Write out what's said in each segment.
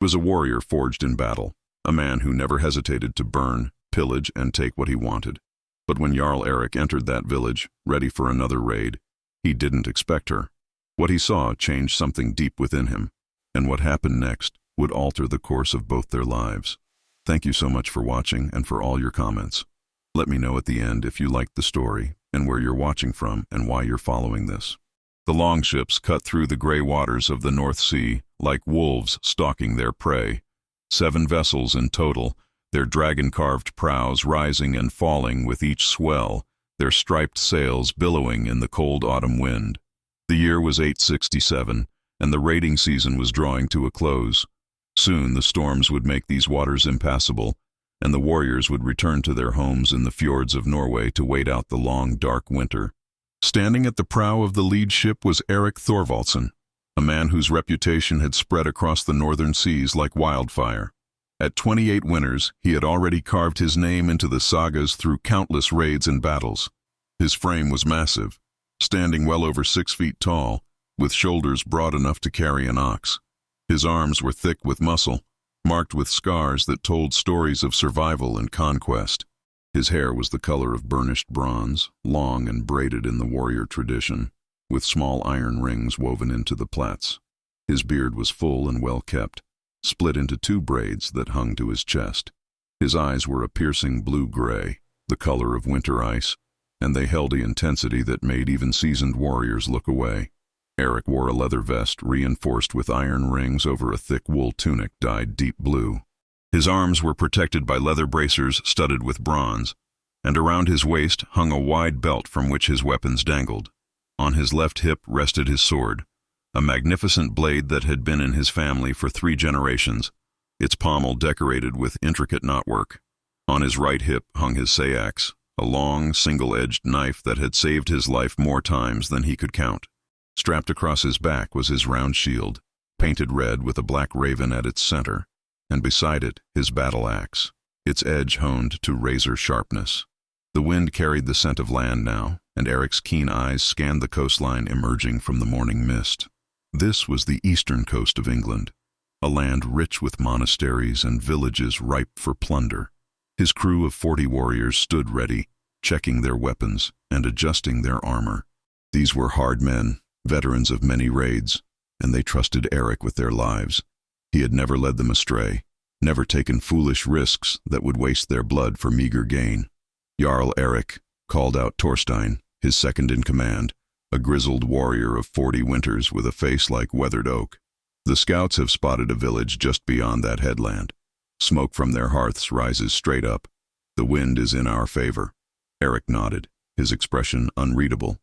Was a warrior forged in battle, a man who never hesitated to burn, pillage, and take what he wanted. But when Jarl Erik entered that village, ready for another raid, he didn't expect her. What he saw changed something deep within him, and what happened next would alter the course of both their lives. Thank you so much for watching and for all your comments. Let me know at the end if you liked the story and where you're watching from and why you're following this. The longships cut through the gray waters of the North Sea like wolves stalking their prey. 7 vessels in total, their dragon-carved prows rising and falling with each swell, their striped sails billowing in the cold autumn wind. The year was 867, and the raiding season was drawing to a close. Soon the storms would make these waters impassable, and the warriors would return to their homes in the fjords of Norway to wait out the long, dark winter. Standing at the prow of the lead ship was Erik Thorvaldsson, a man whose reputation had spread across the northern seas like wildfire. At 28 winters, he had already carved his name into the sagas through countless raids and battles. His frame was massive, standing well over 6 feet tall, with shoulders broad enough to carry an ox. His arms were thick with muscle, marked with scars that told stories of survival and conquest. His hair was the color of burnished bronze, long and braided in the warrior tradition, with small iron rings woven into the plaits. His beard was full and well kept, split into 2 braids that hung to his chest. His eyes were a piercing blue-gray, the color of winter ice, and they held the intensity that made even seasoned warriors look away. Erik wore a leather vest reinforced with iron rings over a thick wool tunic dyed deep blue. His arms were protected by leather bracers studded with bronze, and around his waist hung a wide belt from which his weapons dangled. On his left hip rested his sword, a magnificent blade that had been in his family for 3 generations, its pommel decorated with intricate knotwork. On his right hip hung his sayax, a long, single-edged knife that had saved his life more times than he could count. Strapped across his back was his round shield, painted red with a black raven at its center, and beside it his battle axe, its edge honed to razor sharpness. The wind carried the scent of land now, and Erik's keen eyes scanned the coastline emerging from the morning mist. This was the eastern coast of England, a land rich with monasteries and villages ripe for plunder. His crew of 40 warriors stood ready, checking their weapons and adjusting their armor. These were hard men, veterans of many raids, and they trusted Erik with their lives. He had never led them astray, never taken foolish risks that would waste their blood for meager gain. Jarl Erik called out Thorstein, his second in command, a grizzled warrior of 40 winters with a face like weathered oak. The scouts have spotted a village just beyond that headland. Smoke from their hearths rises straight up. The wind is in our favor. Erik nodded, his expression unreadable.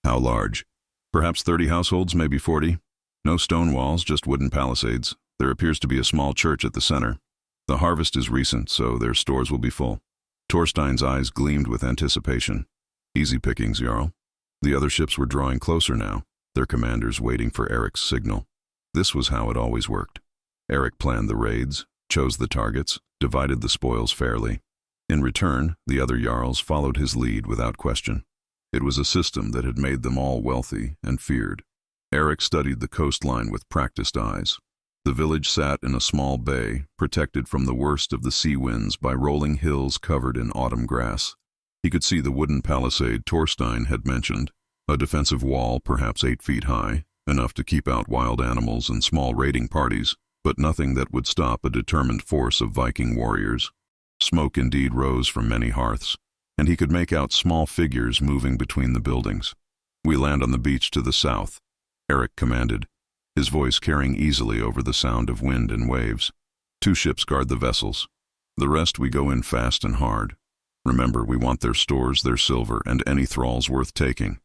How large? Perhaps 30 households, maybe 40. No stone walls, just wooden palisades. There appears to be a small church at the center. The harvest is recent, so their stores will be full. Thorstein's eyes gleamed with anticipation. Easy pickings, Jarl. The other ships were drawing closer now, their commanders waiting for Erik's signal. This was how it always worked. Erik planned the raids, chose the targets, divided the spoils fairly. In return, the other Jarls followed his lead without question. It was a system that had made them all wealthy and feared. Erik studied the coastline with practiced eyes. The village sat in a small bay, protected from the worst of the sea winds by rolling hills covered in autumn grass. He could see the wooden palisade Thorstein had mentioned, a defensive wall perhaps 8 feet high, enough to keep out wild animals and small raiding parties, but nothing that would stop a determined force of Viking warriors. Smoke indeed rose from many hearths, and he could make out small figures moving between the buildings. "We land on the beach to the south," Erik commanded, his voice carrying easily over the sound of wind and waves. "2 ships guard the vessels. The rest we go in fast and hard. Remember, we want their stores, their silver, and any thralls worth taking.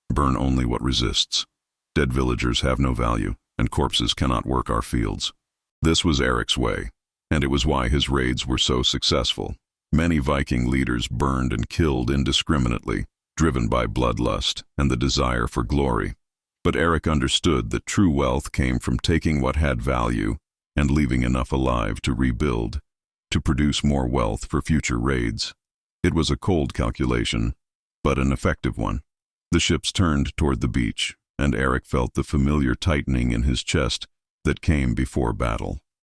Burn only what resists. Dead villagers have no value, and corpses cannot work our fields." This was Erik's way, and it was why his raids were so successful. Many Viking leaders burned and killed indiscriminately, driven by bloodlust and the desire for glory. But Erik understood that true wealth came from taking what had value and leaving enough alive to rebuild, to produce more wealth for future raids. It was a cold calculation, but an effective one. The ships turned toward the beach, and Erik felt the familiar tightening in his chest that came before battle.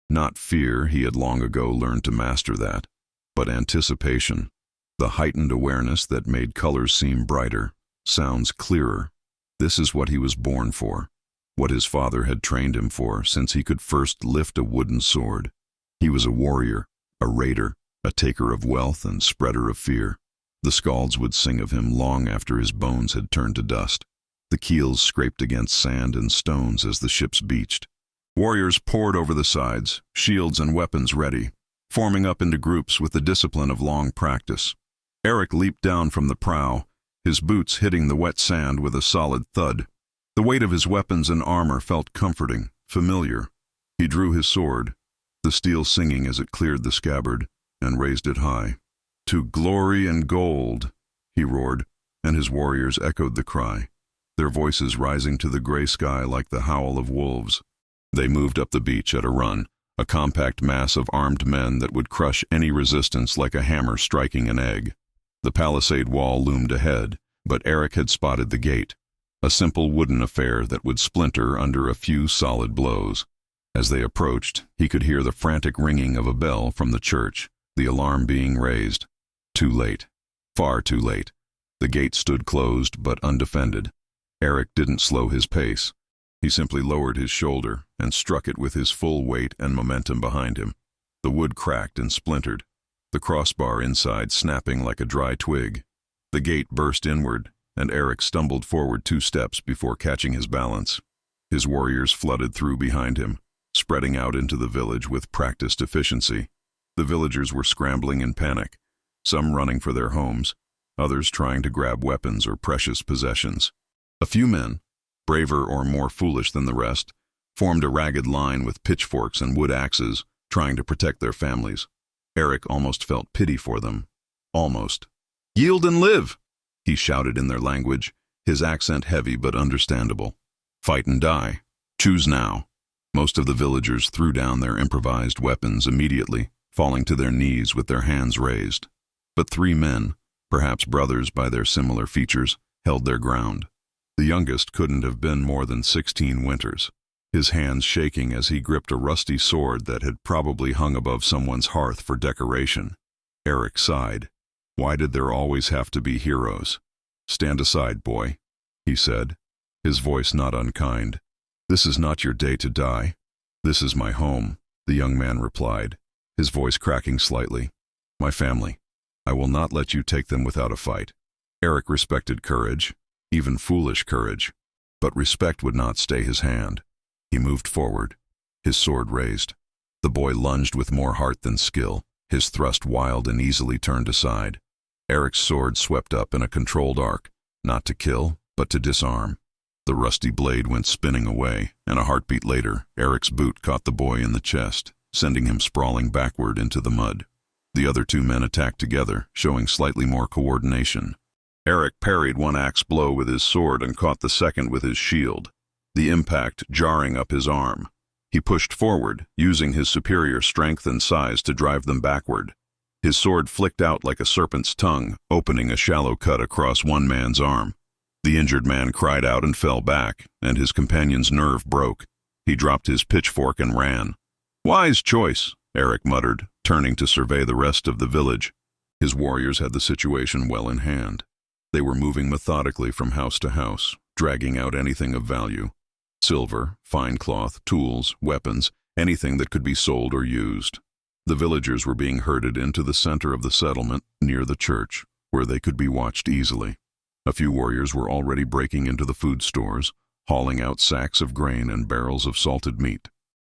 Not fear, he had long ago learned to master that, but anticipation, the heightened awareness that made colors seem brighter, sounds clearer. This is what he was born for, what his father had trained him for since he could first lift a wooden sword. He was a warrior, a raider, a taker of wealth and spreader of fear. The skalds would sing of him long after his bones had turned to dust. The keels scraped against sand and stones as the ships beached. Warriors poured over the sides, shields and weapons ready, forming up into groups with the discipline of long practice. Eric leaped down from the prow, his boots hitting the wet sand with a solid thud. The weight of his weapons and armor felt comforting, familiar. He drew his sword, the steel singing as it cleared the scabbard, and raised it high. "To glory and gold," he roared, and his warriors echoed the cry, their voices rising to the gray sky like the howl of wolves. They moved up the beach at a run, a compact mass of armed men that would crush any resistance like a hammer striking an egg. The palisade wall loomed ahead, but Eric had spotted the gate, a simple wooden affair that would splinter under a few solid blows. As they approached, he could hear the frantic ringing of a bell from the church, the alarm being raised. Too late. Far too late. The gate stood closed but undefended. Eric didn't slow his pace. He simply lowered his shoulder and struck it with his full weight and momentum behind him. The wood cracked and splintered, the crossbar inside snapping like a dry twig. The gate burst inward, and Eric stumbled forward 2 steps before catching his balance. His warriors flooded through behind him, spreading out into the village with practiced efficiency. The villagers were scrambling in panic, some running for their homes, others trying to grab weapons or precious possessions. A few men, braver or more foolish than the rest, formed a ragged line with pitchforks and wood axes, trying to protect their families. Eric almost felt pity for them. Almost. "Yield and live!" he shouted in their language, his accent heavy but understandable. "Fight and die. Choose now." Most of the villagers threw down their improvised weapons immediately, falling to their knees with their hands raised. But 3 men, perhaps brothers by their similar features, held their ground. The youngest couldn't have been more than 16 winters, his hands shaking as he gripped a rusty sword that had probably hung above someone's hearth for decoration. Eric sighed. Why did there always have to be heroes? "Stand aside, boy," he said, his voice not unkind. "This is not your day to die. This is my home," the young man replied, his voice cracking slightly. "My family. I will not let you take them without a fight." Eric respected courage, even foolish courage, but respect would not stay his hand. He moved forward, his sword raised. The boy lunged with more heart than skill, his thrust wild and easily turned aside. Eric's sword swept up in a controlled arc, not to kill, but to disarm. The rusty blade went spinning away, and a heartbeat later, Eric's boot caught the boy in the chest, sending him sprawling backward into the mud. The other 2 men attacked together, showing slightly more coordination. Eric parried one axe blow with his sword and caught the second with his shield, the impact jarring up his arm. He pushed forward, using his superior strength and size to drive them backward. His sword flicked out like a serpent's tongue, opening a shallow cut across one man's arm. The injured man cried out and fell back, and his companion's nerve broke. He dropped his pitchfork and ran. "Wise choice," Eric muttered, turning to survey the rest of the village. His warriors had the situation well in hand. They were moving methodically from house to house, dragging out anything of value. Silver, fine cloth, tools, weapons, anything that could be sold or used. The villagers were being herded into the center of the settlement, near the church, where they could be watched easily. A few warriors were already breaking into the food stores, hauling out sacks of grain and barrels of salted meat.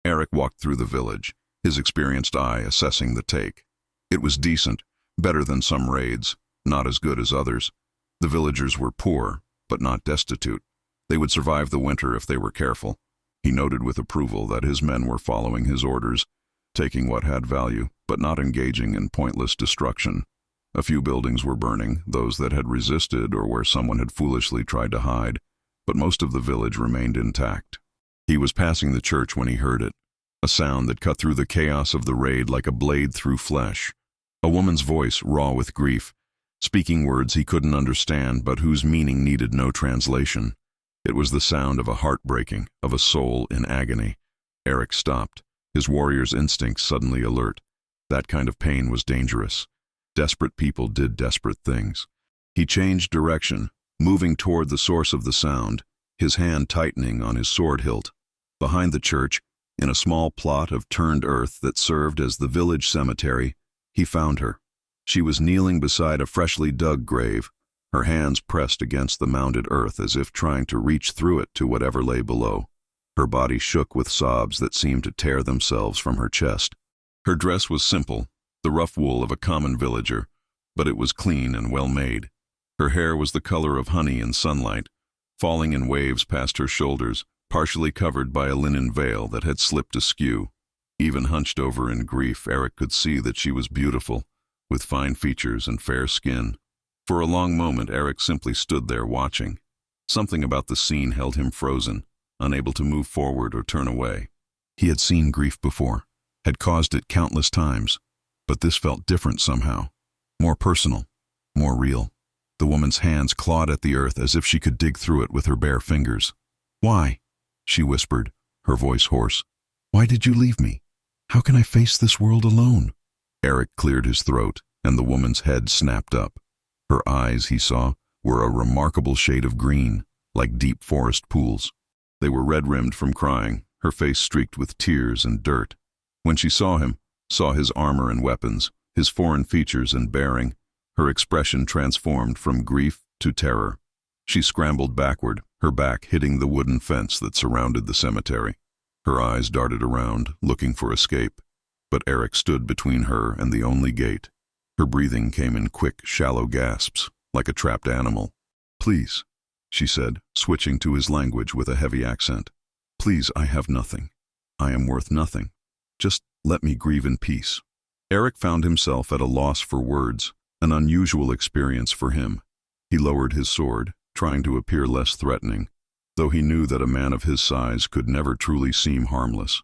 Eric walked through the village, his experienced eye assessing the take. It was decent, better than some raids, not as good as others. The villagers were poor, but not destitute. They would survive the winter if they were careful. He noted with approval that his men were following his orders, taking what had value, but not engaging in pointless destruction. A few buildings were burning, those that had resisted or where someone had foolishly tried to hide, but most of the village remained intact. He was passing the church when he heard it, a sound that cut through the chaos of the raid like a blade through flesh. A woman's voice, raw with grief, speaking words he couldn't understand but whose meaning needed no translation. It was the sound of a heart breaking, of a soul in agony. Eric stopped, his warrior's instincts suddenly alert. That kind of pain was dangerous. Desperate people did desperate things. He changed direction, moving toward the source of the sound, his hand tightening on his sword hilt. Behind the church, in a small plot of turned earth that served as the village cemetery, he found her. She was kneeling beside a freshly dug grave, her hands pressed against the mounded earth as if trying to reach through it to whatever lay below. Her body shook with sobs that seemed to tear themselves from her chest. Her dress was simple, the rough wool of a common villager, but it was clean and well made. Her hair was the color of honey in sunlight, falling in waves past her shoulders, partially covered by a linen veil that had slipped askew. Even hunched over in grief, Eric could see that she was beautiful, with fine features and fair skin. For a long moment, Eric simply stood there watching. Something about the scene held him frozen, unable to move forward or turn away. He had seen grief before, had caused it countless times, but this felt different somehow, more personal, more real. The woman's hands clawed at the earth as if she could dig through it with her bare fingers. "Why?" she whispered, her voice hoarse. "Why did you leave me? How can I face this world alone?" Eric cleared his throat, and the woman's head snapped up. Her eyes, he saw, were a remarkable shade of green, like deep forest pools. They were red-rimmed from crying, her face streaked with tears and dirt. When she saw him, saw his armor and weapons, his foreign features and bearing, her expression transformed from grief to terror. She scrambled backward, her back hitting the wooden fence that surrounded the cemetery. Her eyes darted around, looking for escape, but Eric stood between her and the only gate. Her breathing came in quick, shallow gasps, like a trapped animal. "Please," she said, switching to his language with a heavy accent. "Please, I have nothing. I am worth nothing. Just let me grieve in peace." Eric found himself at a loss for words, an unusual experience for him. He lowered his sword, trying to appear less threatening, though he knew that a man of his size could never truly seem harmless.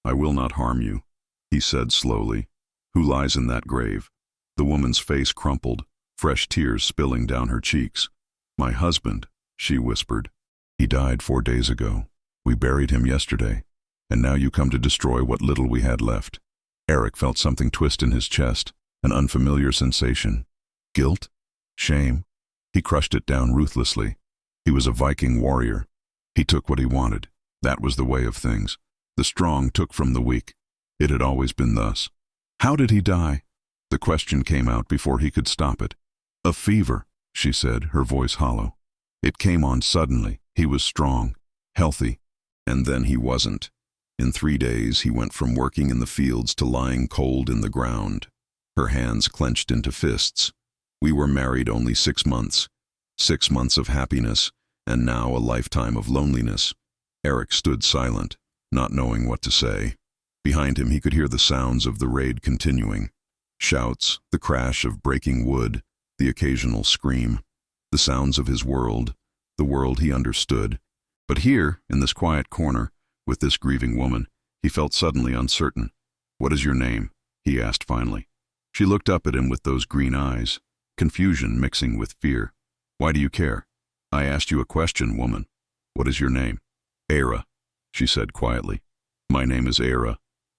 "I will not harm you," he said slowly. "Who lies in that grave?" The woman's face crumpled, fresh tears spilling down her cheeks. "My husband," she whispered. "He died 4 days ago. We buried him yesterday, and now you come to destroy what little we had left." Eric felt something twist in his chest, an unfamiliar sensation. Guilt? Shame? He crushed it down ruthlessly. He was a Viking warrior. He took what he wanted. That was the way of things. The strong took from the weak. It had always been thus. "How did he die?" The question came out before he could stop it. "A fever," she said, her voice hollow. "It came on suddenly. He was strong, healthy, and then he wasn't. In 3 days he went from working in the fields to lying cold in the ground." Her hands clenched into fists. "We were married only 6 months. 6 months of happiness, and now a lifetime of loneliness." Eric stood silent, not knowing what to say. Behind him he could hear the sounds of the raid continuing. Shouts, the crash of breaking wood, the occasional scream. The sounds of his world, the world he understood. But here, in this quiet corner, with this grieving woman, he felt suddenly uncertain. "What is your name?" he asked finally. She looked up at him with those green eyes, confusion mixing with fear. "Why do you care?" "I asked you a question, woman. What is your name?" "Era," she said quietly. "My name is Era."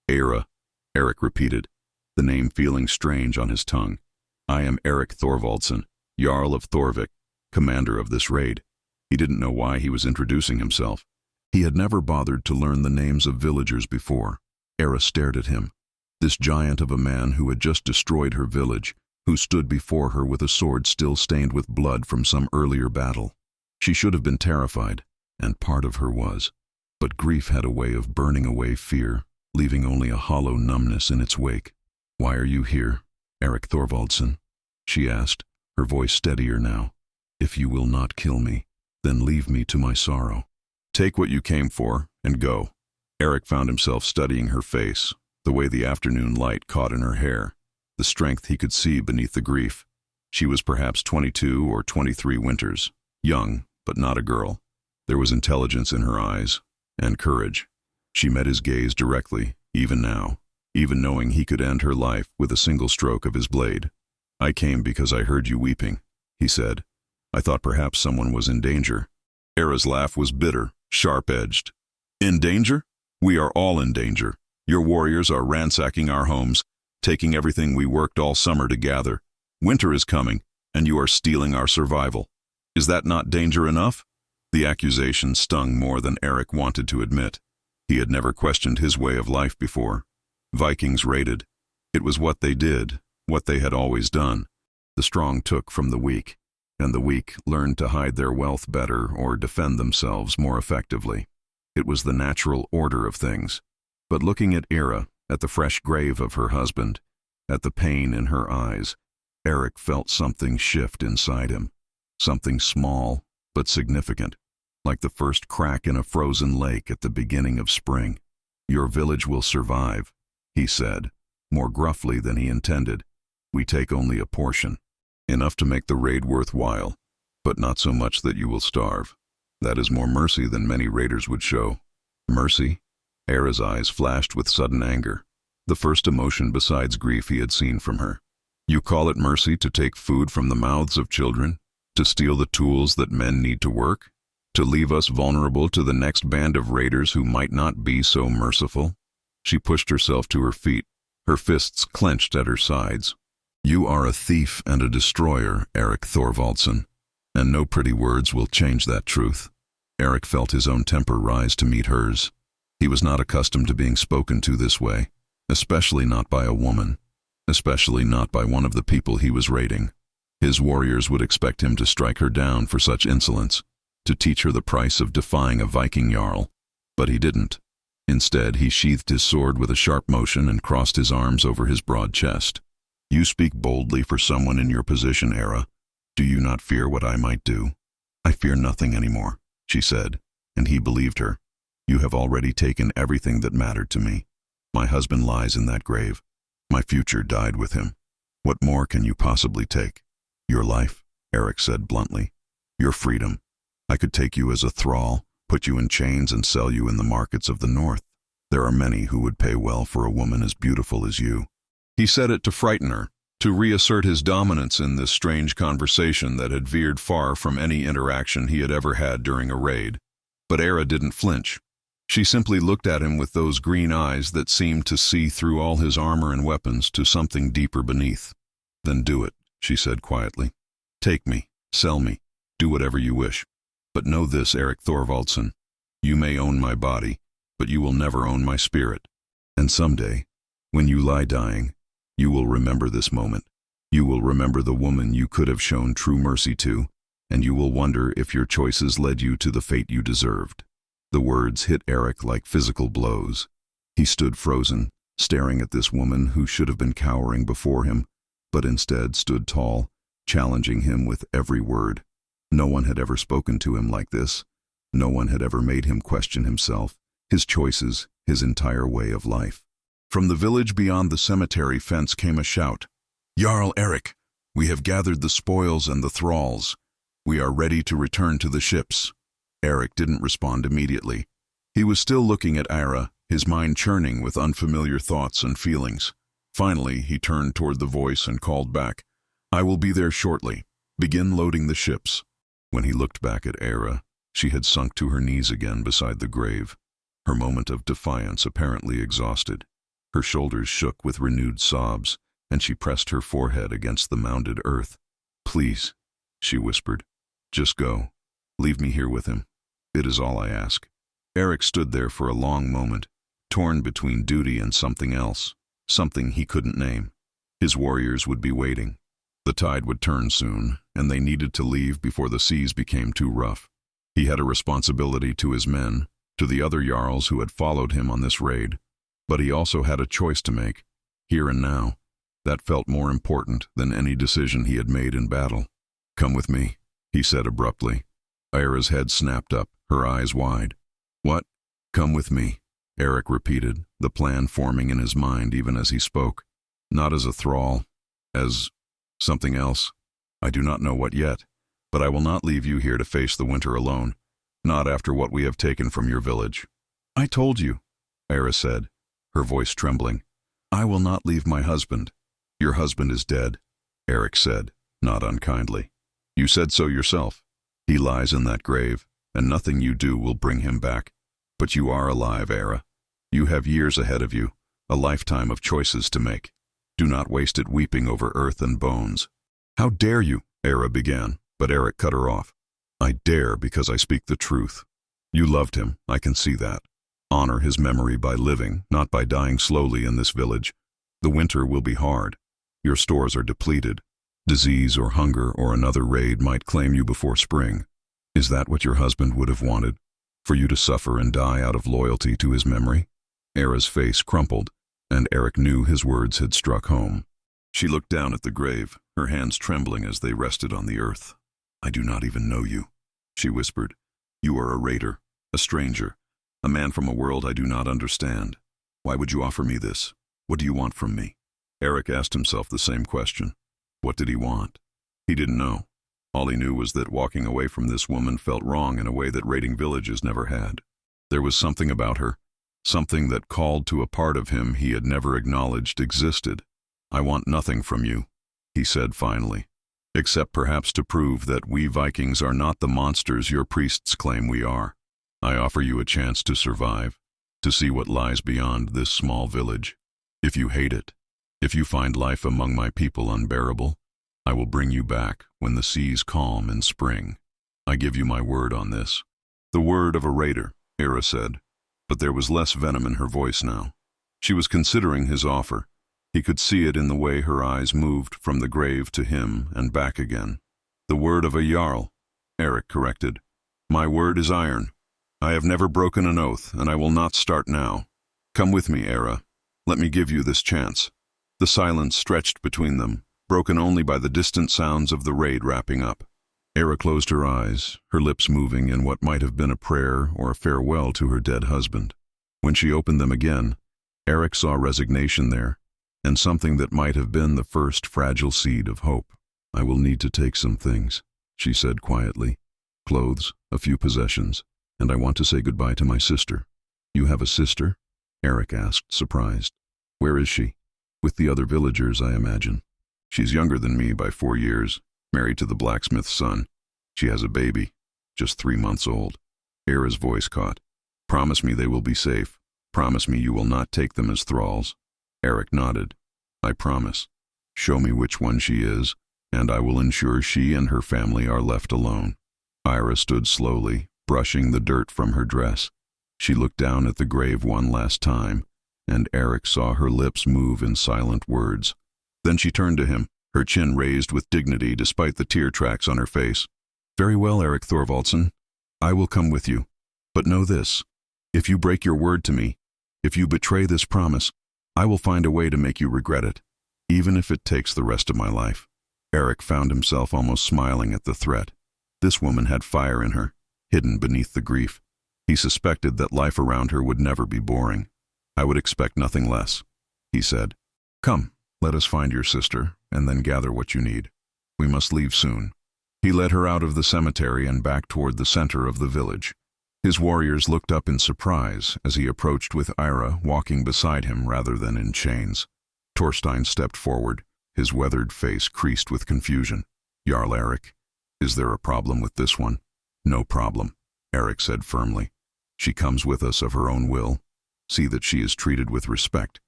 "Era," Eric repeated, the name feeling strange on his tongue. "I am Eric Thorvaldsen, Jarl of Thorvik, commander of this raid." He didn't know why he was introducing himself. He had never bothered to learn the names of villagers before. Era stared at him. This giant of a man who had just destroyed her village, who stood before her with a sword still stained with blood from some earlier battle. She should have been terrified, and part of her was. But grief had a way of burning away fear, leaving only a hollow numbness in its wake. "Why are you here, Eric Thorvaldsen?" she asked, her voice steadier now. "If you will not kill me, then leave me to my sorrow. Take what you came for, and go." Eric found himself studying her face, the way the afternoon light caught in her hair, the strength he could see beneath the grief. She was perhaps 22 or 23 winters, young, but not a girl. There was intelligence in her eyes, and courage. She met his gaze directly, even now, even knowing he could end her life with a single stroke of his blade. "I came because I heard you weeping," he said. "I thought perhaps someone was in danger." Era's laugh was bitter, sharp-edged. "In danger? We are all in danger. Your warriors are ransacking our homes, taking everything we worked all summer to gather. Winter is coming, and you are stealing our survival. Is that not danger enough?" The accusation stung more than Eric wanted to admit. He had never questioned his way of life before. Vikings raided. It was what they did, what they had always done. The strong took from the weak, and the weak learned to hide their wealth better or defend themselves more effectively. It was the natural order of things. But looking at Ira, at the fresh grave of her husband, at the pain in her eyes, Eric felt something shift inside him. Something small, but significant, like the first crack in a frozen lake at the beginning of spring. "Your village will survive," he said, more gruffly than he intended. "We take only a portion. Enough to make the raid worthwhile, but not so much that you will starve. That is more mercy than many raiders would show." Mercy? Era's eyes flashed with sudden anger, the first emotion besides grief he had seen from her. "You call it mercy to take food from the mouths of children? To steal the tools that men need to work? To leave us vulnerable to the next band of raiders who might not be so merciful?" She pushed herself to her feet, her fists clenched at her sides. "You are a thief and a destroyer, Eric Thorvaldsen, and no pretty words will change that truth." Eric felt his own temper rise to meet hers. He was not accustomed to being spoken to this way, especially not by a woman, especially not by one of the people he was raiding. His warriors would expect him to strike her down for such insolence, to teach her the price of defying a Viking jarl. But he didn't. Instead, he sheathed his sword with a sharp motion and crossed his arms over his broad chest. "You speak boldly for someone in your position, Era. Do you not fear what I might do?" "I fear nothing anymore," she said, and he believed her. "You have already taken everything that mattered to me. My husband lies in that grave. My future died with him. What more can you possibly take?" "Your life," Eric said bluntly. "Your freedom. I could take you as a thrall, put you in chains and sell you in the markets of the north. There are many who would pay well for a woman as beautiful as you." He said it to frighten her, to reassert his dominance in this strange conversation that had veered far from any interaction he had ever had during a raid. But Era didn't flinch. She simply looked at him with those green eyes that seemed to see through all his armor and weapons to something deeper beneath. "Then do it," she said quietly. "Take me, sell me, do whatever you wish. But know this, Eric Thorvaldsen, you may own my body, but you will never own my spirit. And someday, when you lie dying, you will remember this moment. You will remember the woman you could have shown true mercy to, and you will wonder if your choices led you to the fate you deserved." The words hit Eric like physical blows. He stood frozen, staring at this woman who should have been cowering before him, but instead stood tall, challenging him with every word. No one had ever spoken to him like this. No one had ever made him question himself, his choices, his entire way of life. From the village beyond the cemetery fence came a shout. "Jarl Eric, we have gathered the spoils and the thralls. We are ready to return to the ships." Eric didn't respond immediately. He was still looking at Ira, his mind churning with unfamiliar thoughts and feelings. Finally, he turned toward the voice and called back, "I will be there shortly. Begin loading the ships." When he looked back at Ira, she had sunk to her knees again beside the grave, her moment of defiance apparently exhausted. Her shoulders shook with renewed sobs, and she pressed her forehead against the mounded earth. "Please," she whispered, "just go. Leave me here with him. It is all I ask." Eric stood there for a long moment, torn between duty and something else, something he couldn't name. His warriors would be waiting. The tide would turn soon, and they needed to leave before the seas became too rough. He had a responsibility to his men, to the other jarls who had followed him on this raid, but he also had a choice to make, here and now. That felt more important than any decision he had made in battle. "Come with me," he said abruptly. Ira's head snapped up, her eyes wide. "What? Come with me," Eric repeated, the plan forming in his mind even as he spoke. "Not as a thrall, as something else. I do not know what yet, but I will not leave you here to face the winter alone, not after what we have taken from your village." "I told you," Ira said, her voice trembling. "I will not leave my husband." "Your husband is dead," Eric said, not unkindly. "You said so yourself. He lies in that grave, and nothing you do will bring him back. But you are alive, Era. You have years ahead of you, a lifetime of choices to make. Do not waste it weeping over earth and bones. How dare you, Era began, but Eric cut her off. I dare because I speak the truth. You loved him, I can see that. Honor his memory by living, not by dying slowly in this village. The winter will be hard. Your stores are depleted. Disease or hunger or another raid might claim you before spring. Is that what your husband would have wanted? For you to suffer and die out of loyalty to his memory? Era's face crumpled, and Eric knew his words had struck home. She looked down at the grave, her hands trembling as they rested on the earth. I do not even know you, she whispered. You are a raider, a stranger, a man from a world I do not understand. Why would you offer me this? What do you want from me? Eric asked himself the same question. What did he want? He didn't know. All he knew was that walking away from this woman felt wrong in a way that raiding villages never had. There was something about her, something that called to a part of him he had never acknowledged existed. I want nothing from you, he said finally, except perhaps to prove that we Vikings are not the monsters your priests claim we are. I offer you a chance to survive, to see what lies beyond this small village. If you hate it, if you find life among my people unbearable, I will bring you back when the seas calm in spring. I give you my word on this. The word of a raider, Era said, but there was less venom in her voice now. She was considering his offer. He could see it in the way her eyes moved from the grave to him and back again. The word of a jarl, Eric corrected. My word is iron. I have never broken an oath, and I will not start now. Come with me, Era. Let me give you this chance. The silence stretched between them, broken only by the distant sounds of the raid wrapping up. Era closed her eyes, her lips moving in what might have been a prayer or a farewell to her dead husband. When she opened them again, Eric saw resignation there, and something that might have been the first fragile seed of hope. I will need to take some things, she said quietly. Clothes, a few possessions, and I want to say goodbye to my sister. You have a sister? Eric asked, surprised. Where is she? With the other villagers, I imagine. She's younger than me by 4 years, married to the blacksmith's son. She has a baby, just 3 months old. Era's voice caught. Promise me they will be safe. Promise me you will not take them as thralls. Eric nodded. I promise. Show me which one she is, and I will ensure she and her family are left alone. Ira stood slowly, brushing the dirt from her dress. She looked down at the grave one last time, and Eric saw her lips move in silent words. Then she turned to him, her chin raised with dignity despite the tear tracks on her face. Very well, Eric Thorvaldsen. I will come with you. But know this. If you break your word to me, if you betray this promise, I will find a way to make you regret it, even if it takes the rest of my life. Eric found himself almost smiling at the threat. This woman had fire in her, hidden beneath the grief. He suspected that life around her would never be boring. I would expect nothing less, he said. Come, let us find your sister, and then gather what you need. We must leave soon. He led her out of the cemetery and back toward the center of the village. His warriors looked up in surprise as he approached with Ira walking beside him rather than in chains. Torstein stepped forward, his weathered face creased with confusion. Jarl Eric, is there a problem with this one? No problem, Eric said firmly. She comes with us of her own will. See that she is treated with respect.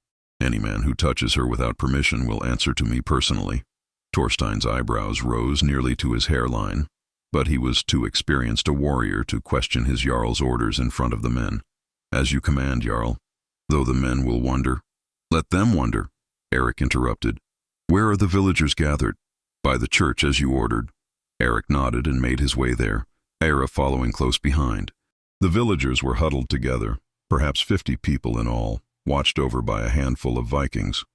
Any man who touches her without permission will answer to me personally. Torstein's eyebrows rose nearly to his hairline, but he was too experienced a warrior to question his Jarl's orders in front of the men. As you command, Jarl. Though the men will wonder. Let them wonder, Eric interrupted. Where are the villagers gathered? By the church as you ordered. Eric nodded and made his way there, Era following close behind. The villagers were huddled together, perhaps 50 people in all, watched over by a handful of Vikings.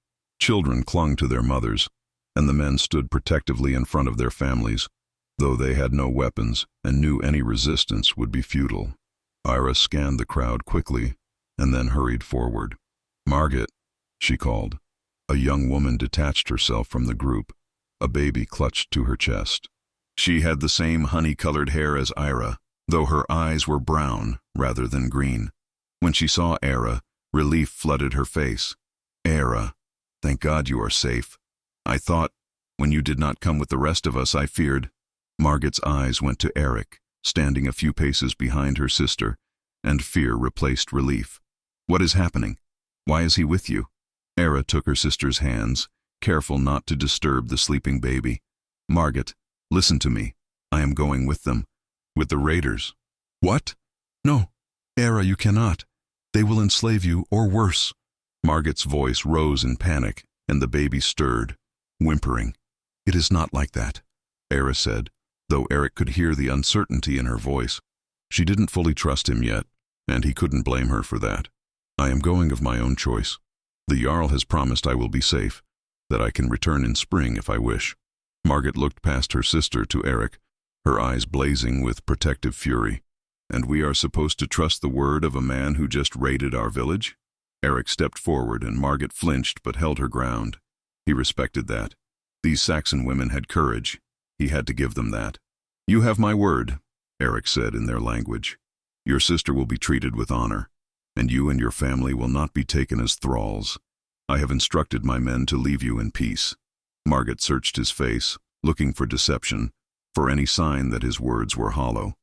Children clung to their mothers, and the men stood protectively in front of their families, though they had no weapons and knew any resistance would be futile. Ira scanned the crowd quickly and then hurried forward. Margit, she called. A young woman detached herself from the group, a baby clutched to her chest. She had the same honey-colored hair as Ira, though her eyes were brown rather than green. When she saw Era, relief flooded her face. Era, thank God you are safe. I thought, when you did not come with the rest of us, I feared. Margit's eyes went to Eric, standing a few paces behind her sister, and fear replaced relief. What is happening? Why is he with you? Era took her sister's hands, careful not to disturb the sleeping baby. Margot, listen to me. I am going with them. With the raiders. What? No. Era, you cannot. They will enslave you, or worse. Margot's voice rose in panic, and the baby stirred, whimpering. It is not like that, Era said, though Eric could hear the uncertainty in her voice. She didn't fully trust him yet, and he couldn't blame her for that. I am going of my own choice. The Jarl has promised I will be safe, that I can return in spring if I wish. Margot looked past her sister to Eric, her eyes blazing with protective fury. And we are supposed to trust the word of a man who just raided our village? Eric stepped forward and Margot flinched but held her ground. He respected that. These Saxon women had courage. He had to give them that. You have my word, Eric said in their language. Your sister will be treated with honor, and you and your family will not be taken as thralls. I have instructed my men to leave you in peace. Margot searched his face, looking for deception, for any sign that his words were hollow.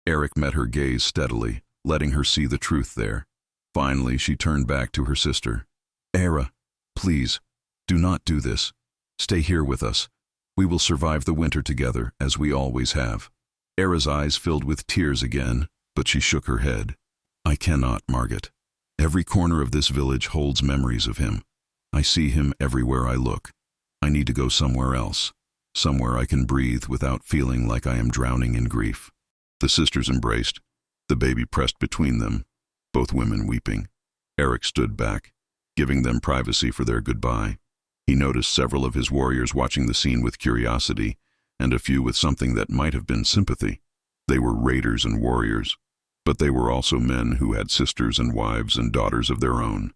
Eric met her gaze steadily, letting her see the truth there. Finally, she turned back to her sister. Era, please, do not do this. Stay here with us. We will survive the winter together, as we always have. Era's eyes filled with tears again, but she shook her head. I cannot, Margot. Every corner of this village holds memories of him. I see him everywhere I look. I need to go somewhere else, somewhere I can breathe without feeling like I am drowning in grief. The sisters embraced, the baby pressed between them, both women weeping. Eric stood back, giving them privacy for their goodbye. He noticed several of his warriors watching the scene with curiosity, and a few with something that might have been sympathy. They were raiders and warriors, but they were also men who had sisters and wives and daughters of their own.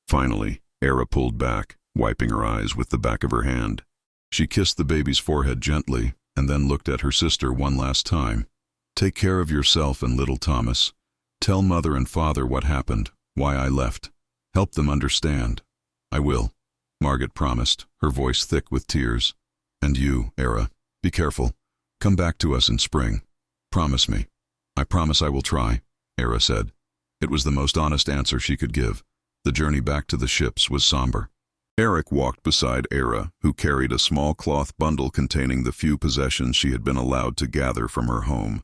Finally, Era pulled back, wiping her eyes with the back of her hand. She kissed the baby's forehead gently, and then looked at her sister one last time. Take care of yourself and little Thomas. Tell mother and father what happened, why I left. Help them understand. I will, Margot promised, her voice thick with tears. And you, Era, be careful. Come back to us in spring. Promise me. I promise I will try, Era said. It was the most honest answer she could give. The journey back to the ships was somber. Eric walked beside Era, who carried a small cloth bundle containing the few possessions she had been allowed to gather from her home.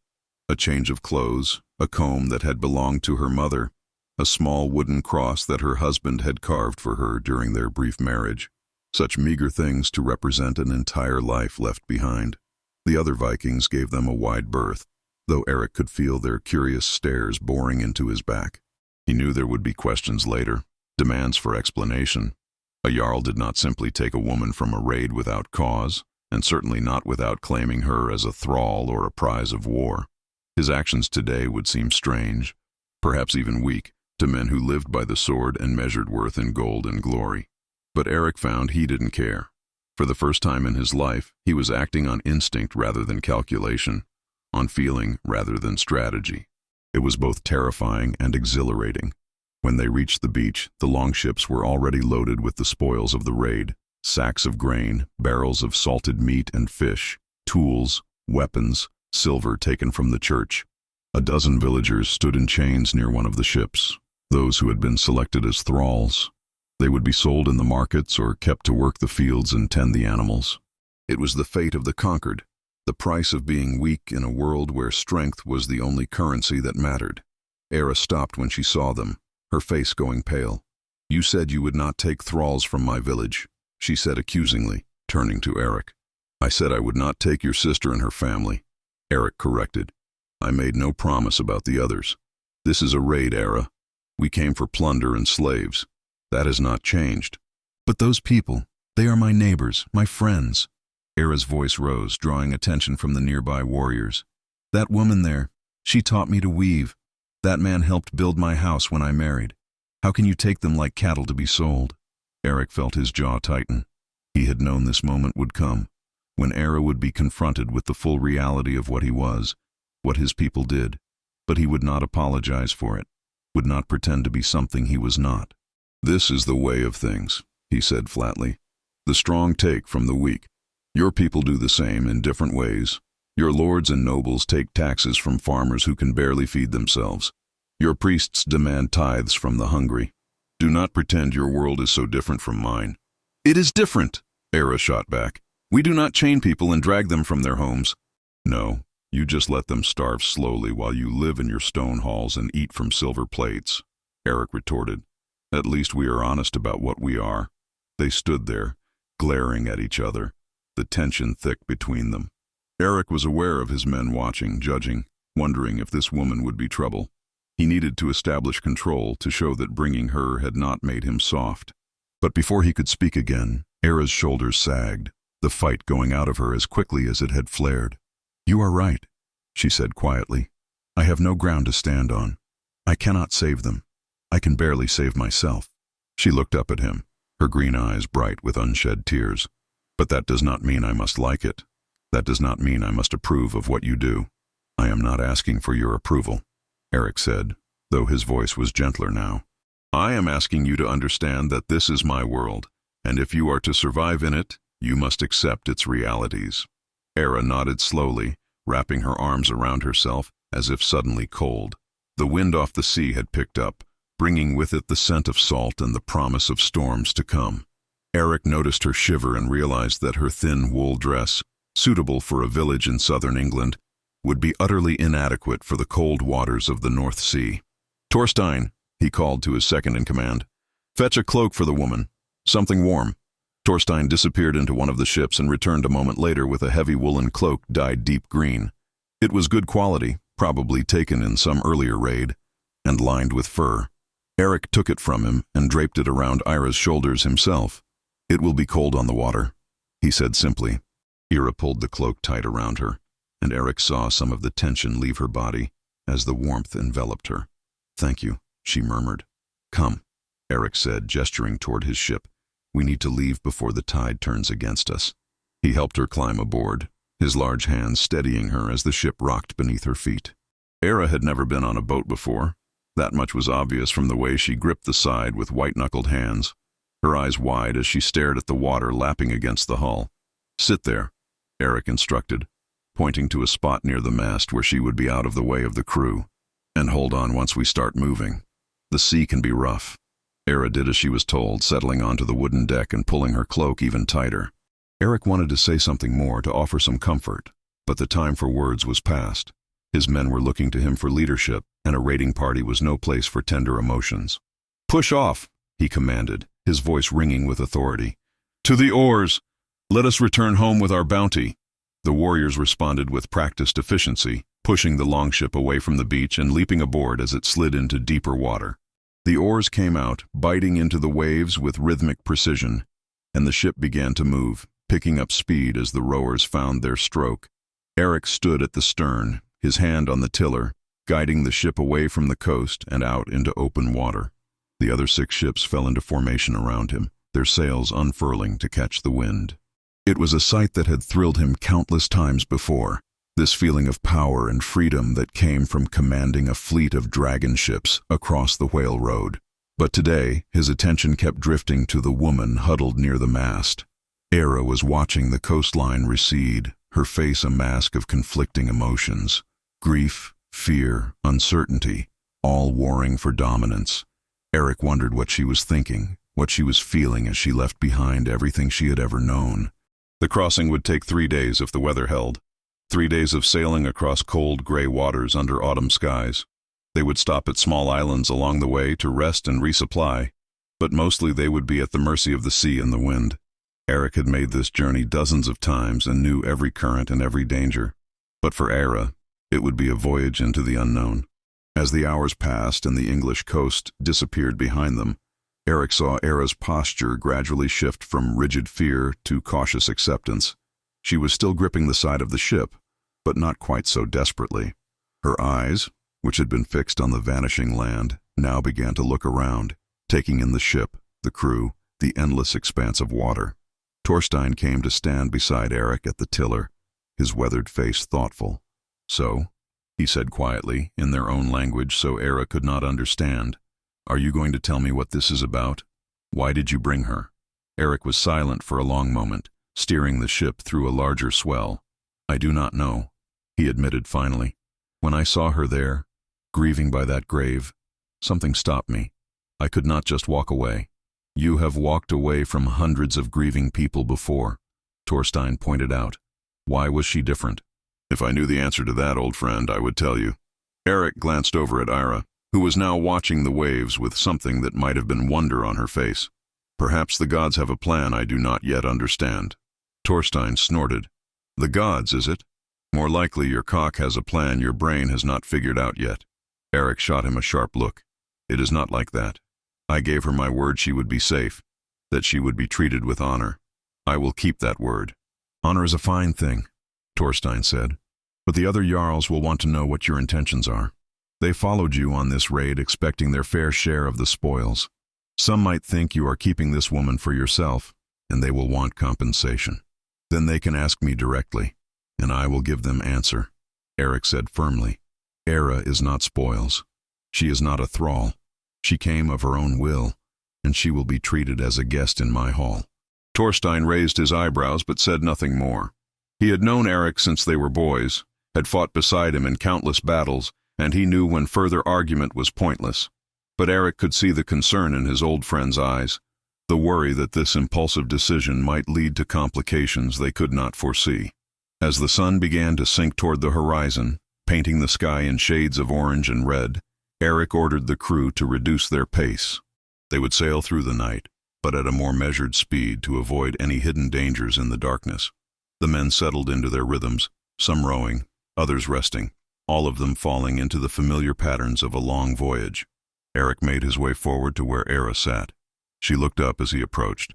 A change of clothes, a comb that had belonged to her mother, a small wooden cross that her husband had carved for her during their brief marriage. Such meager things to represent an entire life left behind. The other Vikings gave them a wide berth, though Eric could feel their curious stares boring into his back. He knew there would be questions later, demands for explanation. A Jarl did not simply take a woman from a raid without cause, and certainly not without claiming her as a thrall or a prize of war. His actions today would seem strange, perhaps even weak, to men who lived by the sword and measured worth in gold and glory. But Eric found he didn't care. For the first time in his life, he was acting on instinct rather than calculation, on feeling rather than strategy. It was both terrifying and exhilarating. When they reached the beach, the longships were already loaded with the spoils of the raid: sacks of grain, barrels of salted meat and fish, tools, weapons, silver taken from the church. A dozen villagers stood in chains near one of the ships, those who had been selected as thralls. They would be sold in the markets or kept to work the fields and tend the animals. It was the fate of the conquered, the price of being weak in a world where strength was the only currency that mattered. Era stopped when she saw them, her face going pale. You said you would not take thralls from my village, she said accusingly, turning to Eric. I said I would not take your sister and her family, Eric corrected. I made no promise about the others. This is a raid, Era. We came for plunder and slaves. That has not changed. But those people, they are my neighbors, my friends. Era's voice rose, drawing attention from the nearby warriors. That woman there, she taught me to weave. That man helped build my house when I married. How can you take them like cattle to be sold? Eric felt his jaw tighten. He had known this moment would come, when Era would be confronted with the full reality of what he was, what his people did. But he would not apologize for it, would not pretend to be something he was not. This is the way of things, he said flatly. The strong take from the weak. Your people do the same in different ways. Your lords and nobles take taxes from farmers who can barely feed themselves. Your priests demand tithes from the hungry. Do not pretend your world is so different from mine. It is different, Era shot back. We do not chain people and drag them from their homes. No, you just let them starve slowly while you live in your stone halls and eat from silver plates, Eric retorted. At least we are honest about what we are. They stood there, glaring at each other, the tension thick between them. Eric was aware of his men watching, judging, wondering if this woman would be trouble. He needed to establish control to show that bringing her had not made him soft. But before he could speak again, Era's shoulders sagged, the fight going out of her as quickly as it had flared. You are right, she said quietly. I have no ground to stand on. I cannot save them. I can barely save myself. She looked up at him, her green eyes bright with unshed tears. But that does not mean I must like it. That does not mean I must approve of what you do. I am not asking for your approval, Eric said, though his voice was gentler now. I am asking you to understand that this is my world, and if you are to survive in it, you must accept its realities. Era nodded slowly, wrapping her arms around herself as if suddenly cold. The wind off the sea had picked up, bringing with it the scent of salt and the promise of storms to come. Eric noticed her shiver and realized that her thin wool dress, suitable for a village in southern England, would be utterly inadequate for the cold waters of the North Sea. Torstein, he called to his second-in-command. Fetch a cloak for the woman. Something warm. Torstein disappeared into one of the ships and returned a moment later with a heavy woolen cloak dyed deep green. It was good quality, probably taken in some earlier raid, and lined with fur. Eric took it from him and draped it around Ira's shoulders himself. It will be cold on the water, he said simply. Ira pulled the cloak tight around her, and Eric saw some of the tension leave her body as the warmth enveloped her. Thank you, she murmured. Come, Eric said, gesturing toward his ship. We need to leave before the tide turns against us. He helped her climb aboard, his large hands steadying her as the ship rocked beneath her feet. Era had never been on a boat before. That much was obvious from the way she gripped the side with white-knuckled hands, her eyes wide as she stared at the water lapping against the hull. Sit there, Eric instructed, pointing to a spot near the mast where she would be out of the way of the crew. And hold on once we start moving. The sea can be rough. Era did as she was told, settling onto the wooden deck and pulling her cloak even tighter. Eric wanted to say something more, to offer some comfort, but the time for words was past. His men were looking to him for leadership, and a raiding party was no place for tender emotions. Push off, he commanded, his voice ringing with authority. To the oars! Let us return home with our bounty. The warriors responded with practiced efficiency, pushing the longship away from the beach and leaping aboard as it slid into deeper water. The oars came out, biting into the waves with rhythmic precision, and the ship began to move, picking up speed as the rowers found their stroke. Eric stood at the stern, his hand on the tiller, guiding the ship away from the coast and out into open water. The other 6 ships fell into formation around him, their sails unfurling to catch the wind. It was a sight that had thrilled him countless times before, this feeling of power and freedom that came from commanding a fleet of dragon ships across the Whale Road. But today, his attention kept drifting to the woman huddled near the mast. Era was watching the coastline recede, her face a mask of conflicting emotions. Grief, fear, uncertainty, all warring for dominance. Eric wondered what she was thinking, what she was feeling as she left behind everything she had ever known. The crossing would take 3 days if the weather held. 3 days of sailing across cold, gray waters under autumn skies. They would stop at small islands along the way to rest and resupply, but mostly they would be at the mercy of the sea and the wind. Eric had made this journey dozens of times and knew every current and every danger. But for Era, it would be a voyage into the unknown. As the hours passed and the English coast disappeared behind them, Eric saw Era's posture gradually shift from rigid fear to cautious acceptance. She was still gripping the side of the ship, but not quite so desperately. Her eyes, which had been fixed on the vanishing land, now began to look around, taking in the ship, the crew, the endless expanse of water. Torstein came to stand beside Eric at the tiller, his weathered face thoughtful. So, he said quietly, in their own language so Era could not understand, are you going to tell me what this is about? Why did you bring her? Eric was silent for a long moment, steering the ship through a larger swell. I do not know, he admitted finally. When I saw her there, grieving by that grave, something stopped me. I could not just walk away. You have walked away from hundreds of grieving people before, Thorstein pointed out. Why was she different? If I knew the answer to that, old friend, I would tell you. Eric glanced over at Ira, who was now watching the waves with something that might have been wonder on her face. Perhaps the gods have a plan I do not yet understand. Thorstein snorted. The gods, is it? More likely your cock has a plan your brain has not figured out yet. Eric shot him a sharp look. It is not like that. I gave her my word she would be safe, that she would be treated with honor. I will keep that word. Honor is a fine thing, Thorstein said, but the other Jarls will want to know what your intentions are. They followed you on this raid expecting their fair share of the spoils. Some might think you are keeping this woman for yourself, and they will want compensation. Then they can ask me directly, and I will give them answer. Eric said firmly. Era is not spoils. She is not a thrall. She came of her own will, and she will be treated as a guest in my hall. Thorstein raised his eyebrows but said nothing more. He had known Eric since they were boys, had fought beside him in countless battles, and he knew when further argument was pointless. But Eric could see the concern in his old friend's eyes, the worry that this impulsive decision might lead to complications they could not foresee. As the sun began to sink toward the horizon, painting the sky in shades of orange and red, Eric ordered the crew to reduce their pace. They would sail through the night, but at a more measured speed to avoid any hidden dangers in the darkness. The men settled into their rhythms, some rowing, others resting, all of them falling into the familiar patterns of a long voyage. Eric made his way forward to where Era sat. She looked up as he approached,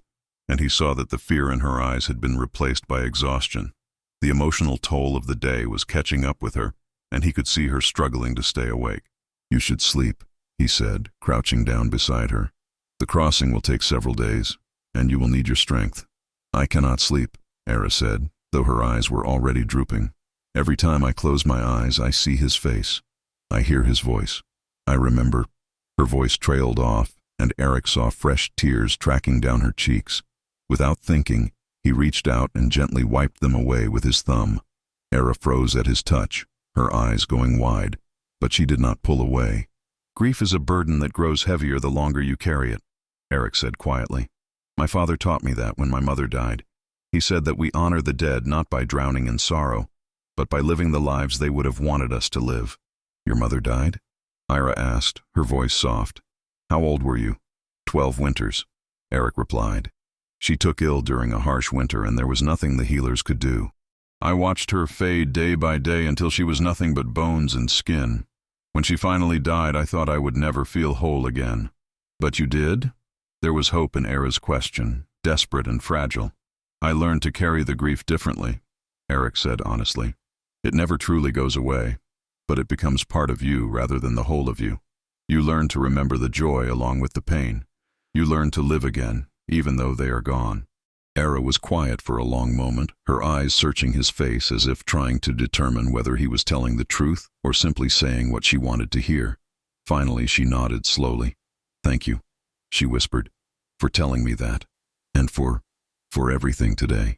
and he saw that the fear in her eyes had been replaced by exhaustion. The emotional toll of the day was catching up with her, and he could see her struggling to stay awake. You should sleep, he said, crouching down beside her. The crossing will take several days, and you will need your strength. I cannot sleep, Era said, though her eyes were already drooping. Every time I close my eyes, I see his face. I hear his voice. I remember. Her voice trailed off, and Eric saw fresh tears tracking down her cheeks. Without thinking, he reached out and gently wiped them away with his thumb. Era froze at his touch, her eyes going wide, but she did not pull away. Grief is a burden that grows heavier the longer you carry it, Eric said quietly. My father taught me that when my mother died. He said that we honor the dead not by drowning in sorrow, but by living the lives they would have wanted us to live. Your mother died? Ira asked, her voice soft. How old were you? 12 winters, Eric replied. She took ill during a harsh winter, and there was nothing the healers could do. I watched her fade day by day until she was nothing but bones and skin. When she finally died, I thought I would never feel whole again. But you did? There was hope in Era's question, desperate and fragile. I learned to carry the grief differently, Eric said honestly. It never truly goes away, but it becomes part of you rather than the whole of you. You learn to remember the joy along with the pain. You learn to live again, even though they are gone. Era was quiet for a long moment, her eyes searching his face as if trying to determine whether he was telling the truth or simply saying what she wanted to hear. Finally, she nodded slowly. Thank you, she whispered, for telling me that, and for everything today.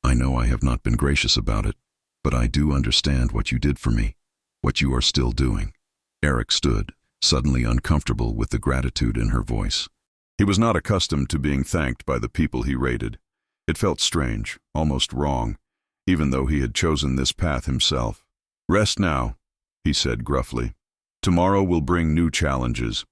I know I have not been gracious about it, but I do understand what you did for me, what you are still doing. Eric stood, suddenly uncomfortable with the gratitude in her voice. He was not accustomed to being thanked by the people he raided. It felt strange, almost wrong, even though he had chosen this path himself. Rest now, he said gruffly. Tomorrow will bring new challenges,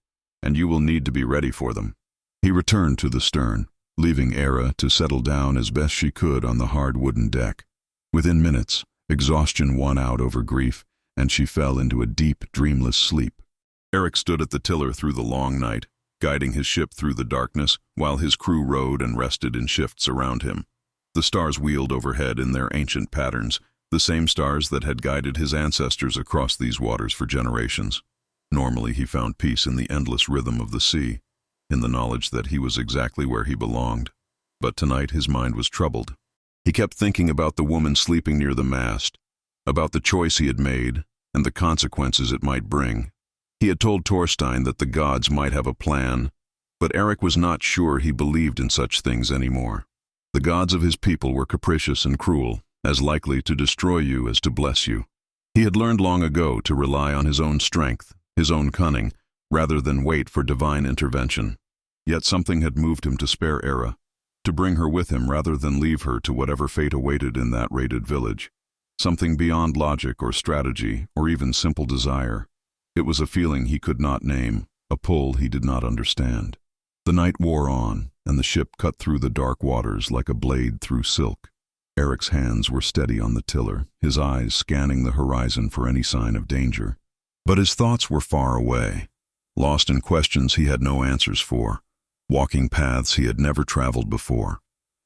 and you will need to be ready for them. He returned to the stern, leaving Era to settle down as best she could on the hard wooden deck. Within minutes, exhaustion won out over grief, and she fell into a deep, dreamless sleep. Eric stood at the tiller through the long night, guiding his ship through the darkness while his crew rowed and rested in shifts around him. The stars wheeled overhead in their ancient patterns, the same stars that had guided his ancestors across these waters for generations. Normally he found peace in the endless rhythm of the sea, in the knowledge that he was exactly where he belonged. But tonight his mind was troubled. He kept thinking about the woman sleeping near the mast, about the choice he had made and the consequences it might bring. He had told Thorstein that the gods might have a plan, but Eric was not sure he believed in such things anymore. The gods of his people were capricious and cruel, as likely to destroy you as to bless you. He had learned long ago to rely on his own strength, his own cunning, rather than wait for divine intervention. Yet something had moved him to spare Era, to bring her with him rather than leave her to whatever fate awaited in that raided village. Something beyond logic or strategy or even simple desire. It was a feeling he could not name, a pull he did not understand. The night wore on, and the ship cut through the dark waters like a blade through silk. Eric's hands were steady on the tiller, his eyes scanning the horizon for any sign of danger. But his thoughts were far away, lost in questions he had no answers for, walking paths he had never traveled before.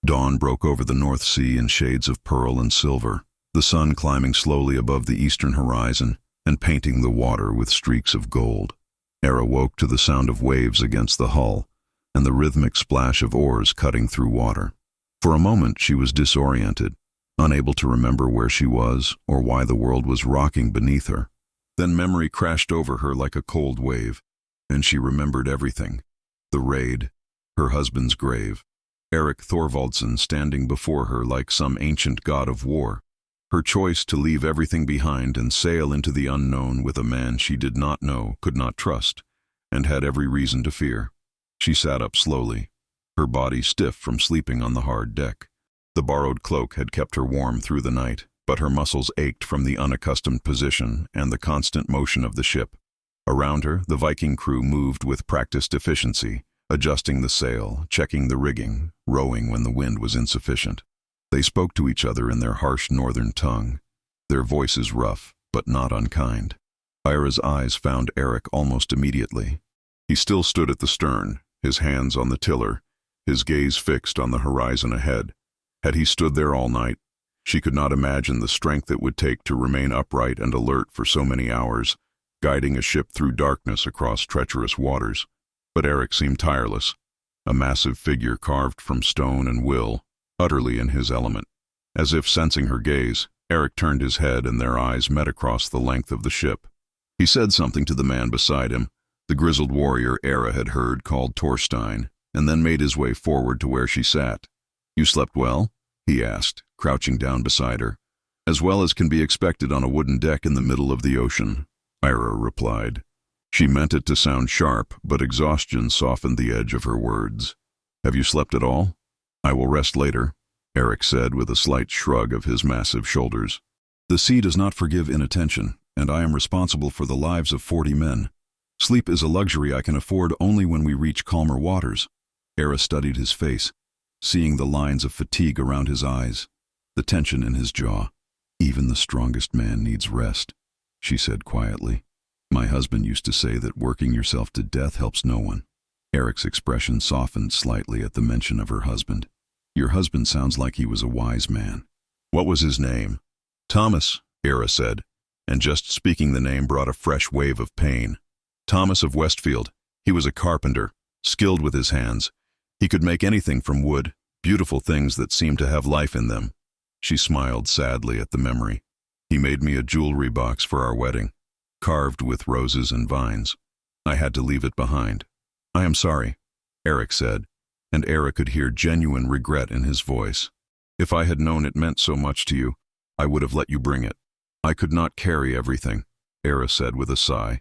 Dawn broke over the North Sea in shades of pearl and silver, the sun climbing slowly above the eastern horizon and painting the water with streaks of gold. Era woke to the sound of waves against the hull and the rhythmic splash of oars cutting through water. For a moment she was disoriented, unable to remember where she was or why the world was rocking beneath her. Then memory crashed over her like a cold wave, and she remembered everything. The raid, her husband's grave, Erik Thorvaldsen standing before her like some ancient god of war, her choice to leave everything behind and sail into the unknown with a man she did not know, could not trust, and had every reason to fear. She sat up slowly, her body stiff from sleeping on the hard deck. The borrowed cloak had kept her warm through the night, but her muscles ached from the unaccustomed position and the constant motion of the ship. Around her, the Viking crew moved with practiced efficiency, adjusting the sail, checking the rigging, rowing when the wind was insufficient. They spoke to each other in their harsh northern tongue, their voices rough, but not unkind. Ira's eyes found Erik almost immediately. He still stood at the stern, his hands on the tiller, his gaze fixed on the horizon ahead. Had he stood there all night, she could not imagine the strength it would take to remain upright and alert for so many hours, guiding a ship through darkness across treacherous waters. But Erik seemed tireless, a massive figure carved from stone and will, utterly in his element. As if sensing her gaze, Erik turned his head and their eyes met across the length of the ship. He said something to the man beside him, the grizzled warrior Era had heard called Torstein, and then made his way forward to where she sat. "You slept well?" he asked, crouching down beside her. "As well as can be expected on a wooden deck in the middle of the ocean," Ira replied. She meant it to sound sharp, but exhaustion softened the edge of her words. "Have you slept at all?" "I will rest later," Erik said with a slight shrug of his massive shoulders. "The sea does not forgive inattention, and I am responsible for the lives of 40 men. Sleep is a luxury I can afford only when we reach calmer waters." Era studied his face, seeing the lines of fatigue around his eyes, the tension in his jaw. "Even the strongest man needs rest," she said quietly. "My husband used to say that working yourself to death helps no one." Erik's expression softened slightly at the mention of her husband. "Your husband sounds like he was a wise man." "What was his name?" "Thomas," Era said, and just speaking the name brought a fresh wave of pain. "Thomas of Westfield. He was a carpenter, skilled with his hands. He could make anything from wood, beautiful things that seemed to have life in them." She smiled sadly at the memory. "He made me a jewelry box for our wedding, carved with roses and vines. I had to leave it behind." "I am sorry," Erik said, and Era could hear genuine regret in his voice. "If I had known it meant so much to you, I would have let you bring it." "I could not carry everything," Era said with a sigh,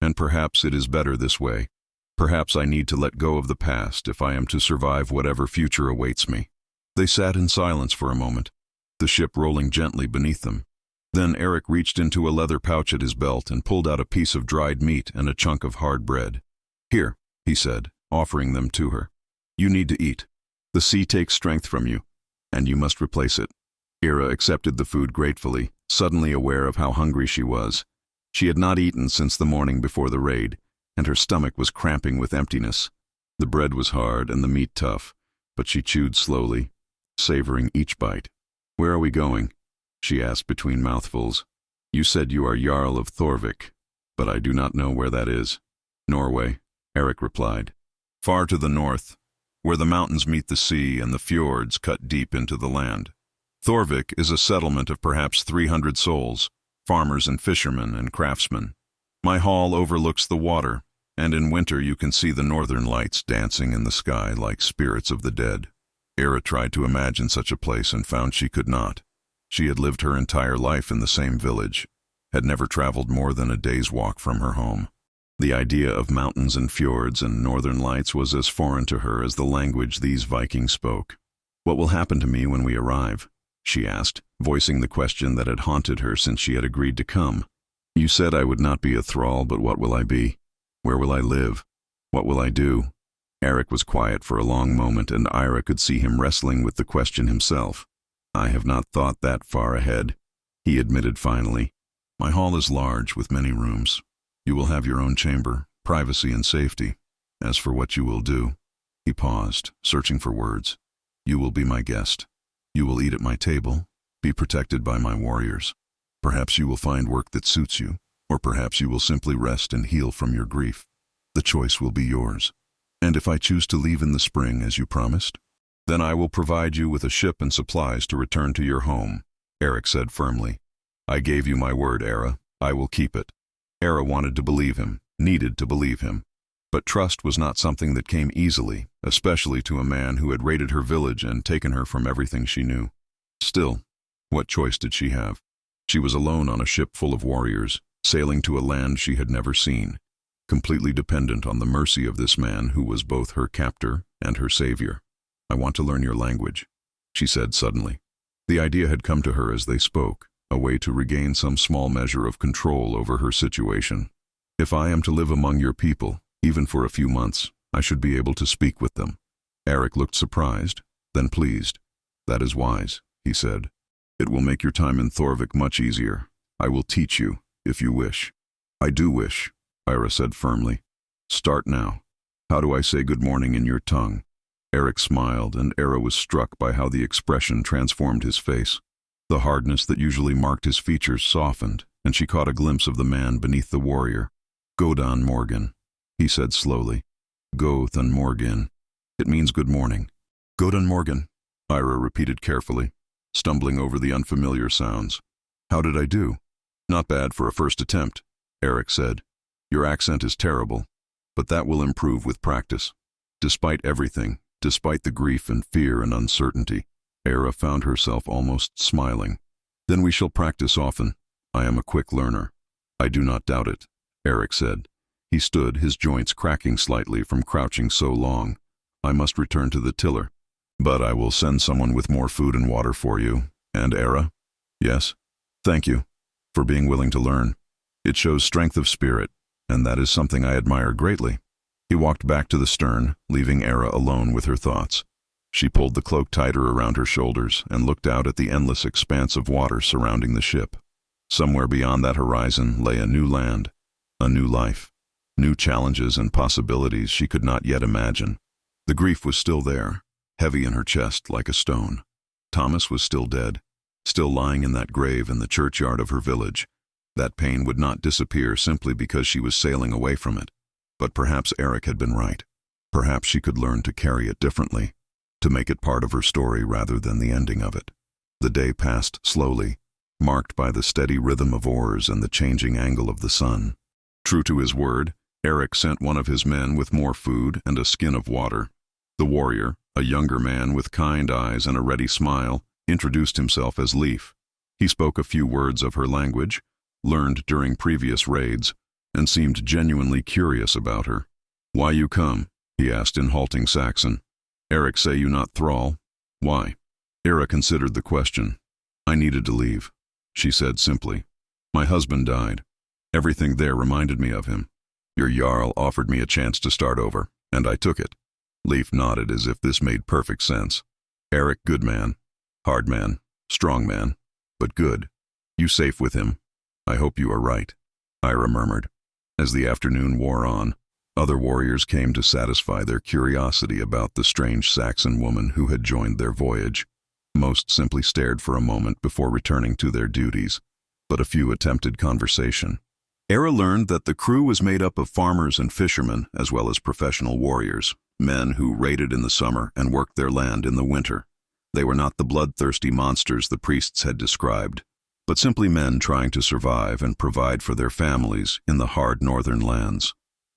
"and perhaps it is better this way. Perhaps I need to let go of the past if I am to survive whatever future awaits me." They sat in silence for a moment, the ship rolling gently beneath them. Then Erik reached into a leather pouch at his belt and pulled out a piece of dried meat and a chunk of hard bread. "Here," he said, offering them to her. "You need to eat. The sea takes strength from you, and you must replace it." Era accepted the food gratefully, suddenly aware of how hungry she was. She had not eaten since the morning before the raid, and her stomach was cramping with emptiness. The bread was hard and the meat tough, but she chewed slowly, savoring each bite. "Where are we going?" she asked between mouthfuls. "You said you are Jarl of Thorvik, but I do not know where that is." "Norway," Erik replied. "Far to the north, where the mountains meet the sea and the fjords cut deep into the land. Thorvik is a settlement of perhaps 300 souls, farmers and fishermen and craftsmen. My hall overlooks the water, and in winter you can see the northern lights dancing in the sky like spirits of the dead." Era tried to imagine such a place and found she could not. She had lived her entire life in the same village, had never traveled more than a day's walk from her home. The idea of mountains and fjords and northern lights was as foreign to her as the language these Vikings spoke. "What will happen to me when we arrive?" she asked, voicing the question that had haunted her since she had agreed to come. "You said I would not be a thrall, but what will I be? Where will I live? What will I do?" Eric was quiet for a long moment, and Ira could see him wrestling with the question himself. "I have not thought that far ahead," he admitted finally. "My hall is large, with many rooms. You will have your own chamber, privacy and safety. As for what you will do," he paused, searching for words. "You will be my guest. You will eat at my table, be protected by my warriors. Perhaps you will find work that suits you, or perhaps you will simply rest and heal from your grief. The choice will be yours. And if I choose to leave in the spring, as you promised, then I will provide you with a ship and supplies to return to your home," Eric said firmly. "I gave you my word, Era. I will keep it." Era wanted to believe him, needed to believe him. But trust was not something that came easily, especially to a man who had raided her village and taken her from everything she knew. Still, what choice did she have? She was alone on a ship full of warriors, sailing to a land she had never seen, completely dependent on the mercy of this man who was both her captor and her savior. "I want to learn your language," she said suddenly. The idea had come to her as they spoke, a way to regain some small measure of control over her situation. "If I am to live among your people, even for a few months, I should be able to speak with them." Eric looked surprised, then pleased. "That is wise," he said. "It will make your time in Thorvik much easier. I will teach you, if you wish." "I do wish," Ira said firmly. "Start now. How do I say good morning in your tongue?" Eric smiled, and Era was struck by how the expression transformed his face. The hardness that usually marked his features softened, and she caught a glimpse of the man beneath the warrior. "Godan Morgan," he said slowly. "Gothan Morgan. It means good morning." "Godan Morgan," Ira repeated carefully, stumbling over the unfamiliar sounds. "How did I do?" "Not bad for a first attempt," Eric said. "Your accent is terrible, but that will improve with practice." Despite everything, despite the grief and fear and uncertainty, Era found herself almost smiling. "Then we shall practice often. I am a quick learner." "I do not doubt it," Eric said. He stood, his joints cracking slightly from crouching so long. "I must return to the tiller, but I will send someone with more food and water for you. And Era?" "Yes?" "Thank you for being willing to learn. It shows strength of spirit, and that is something I admire greatly." He walked back to the stern, leaving Era alone with her thoughts. She pulled the cloak tighter around her shoulders and looked out at the endless expanse of water surrounding the ship. Somewhere beyond that horizon lay a new land, a new life, new challenges and possibilities she could not yet imagine. The grief was still there, heavy in her chest like a stone. Thomas was still dead, still lying in that grave in the churchyard of her village. That pain would not disappear simply because she was sailing away from it. But perhaps Eric had been right. Perhaps she could learn to carry it differently, to make it part of her story rather than the ending of it. The day passed slowly, marked by the steady rhythm of oars and the changing angle of the sun. True to his word, Eric sent one of his men with more food and a skin of water. The warrior, a younger man with kind eyes and a ready smile, introduced himself as Leif. He spoke a few words of her language, learned during previous raids, and seemed genuinely curious about her. "Why you come?" he asked in halting Saxon. "Eric say you not thrall? Why?" Era considered the question. "I needed to leave," she said simply. "My husband died. Everything there reminded me of him. Your Jarl offered me a chance to start over, and I took it." Leif nodded as if this made perfect sense. "Eric, good man. Hard man. Strong man. But good. You safe with him?" "I hope you are right," Ira murmured. As the afternoon wore on, other warriors came to satisfy their curiosity about the strange Saxon woman who had joined their voyage. Most simply stared for a moment before returning to their duties, but a few attempted conversation. Era learned that the crew was made up of farmers and fishermen, as well as professional warriors, men who raided in the summer and worked their land in the winter. They were not the bloodthirsty monsters the priests had described, but simply men trying to survive and provide for their families in the hard northern lands.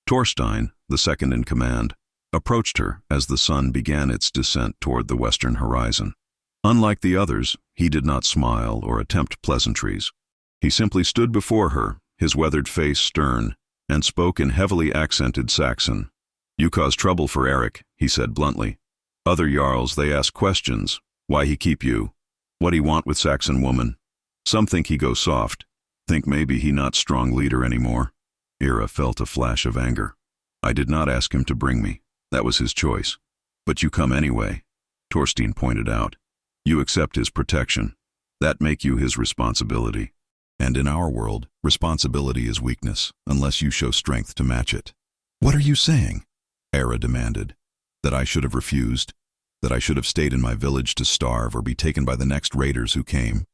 Thorstein, the second in command, approached her as the sun began its descent toward the western horizon. Unlike the others, he did not smile or attempt pleasantries. He simply stood before her, his weathered face stern, and spoke in heavily accented Saxon. "You cause trouble for Eric," he said bluntly. "Other jarls, they ask questions. Why he keep you? What he want with Saxon woman? Some think he go soft. Think maybe he not strong leader anymore." Ira felt a flash of anger. "I did not ask him to bring me. That was his choice. But you come anyway," Thorstein pointed out. "You accept his protection. That make you his responsibility. And in our world, responsibility is weakness, unless you show strength to match it." "What are you saying?" Era demanded. "That I should have refused? That I should have stayed in my village to starve or be taken by the next raiders who came?"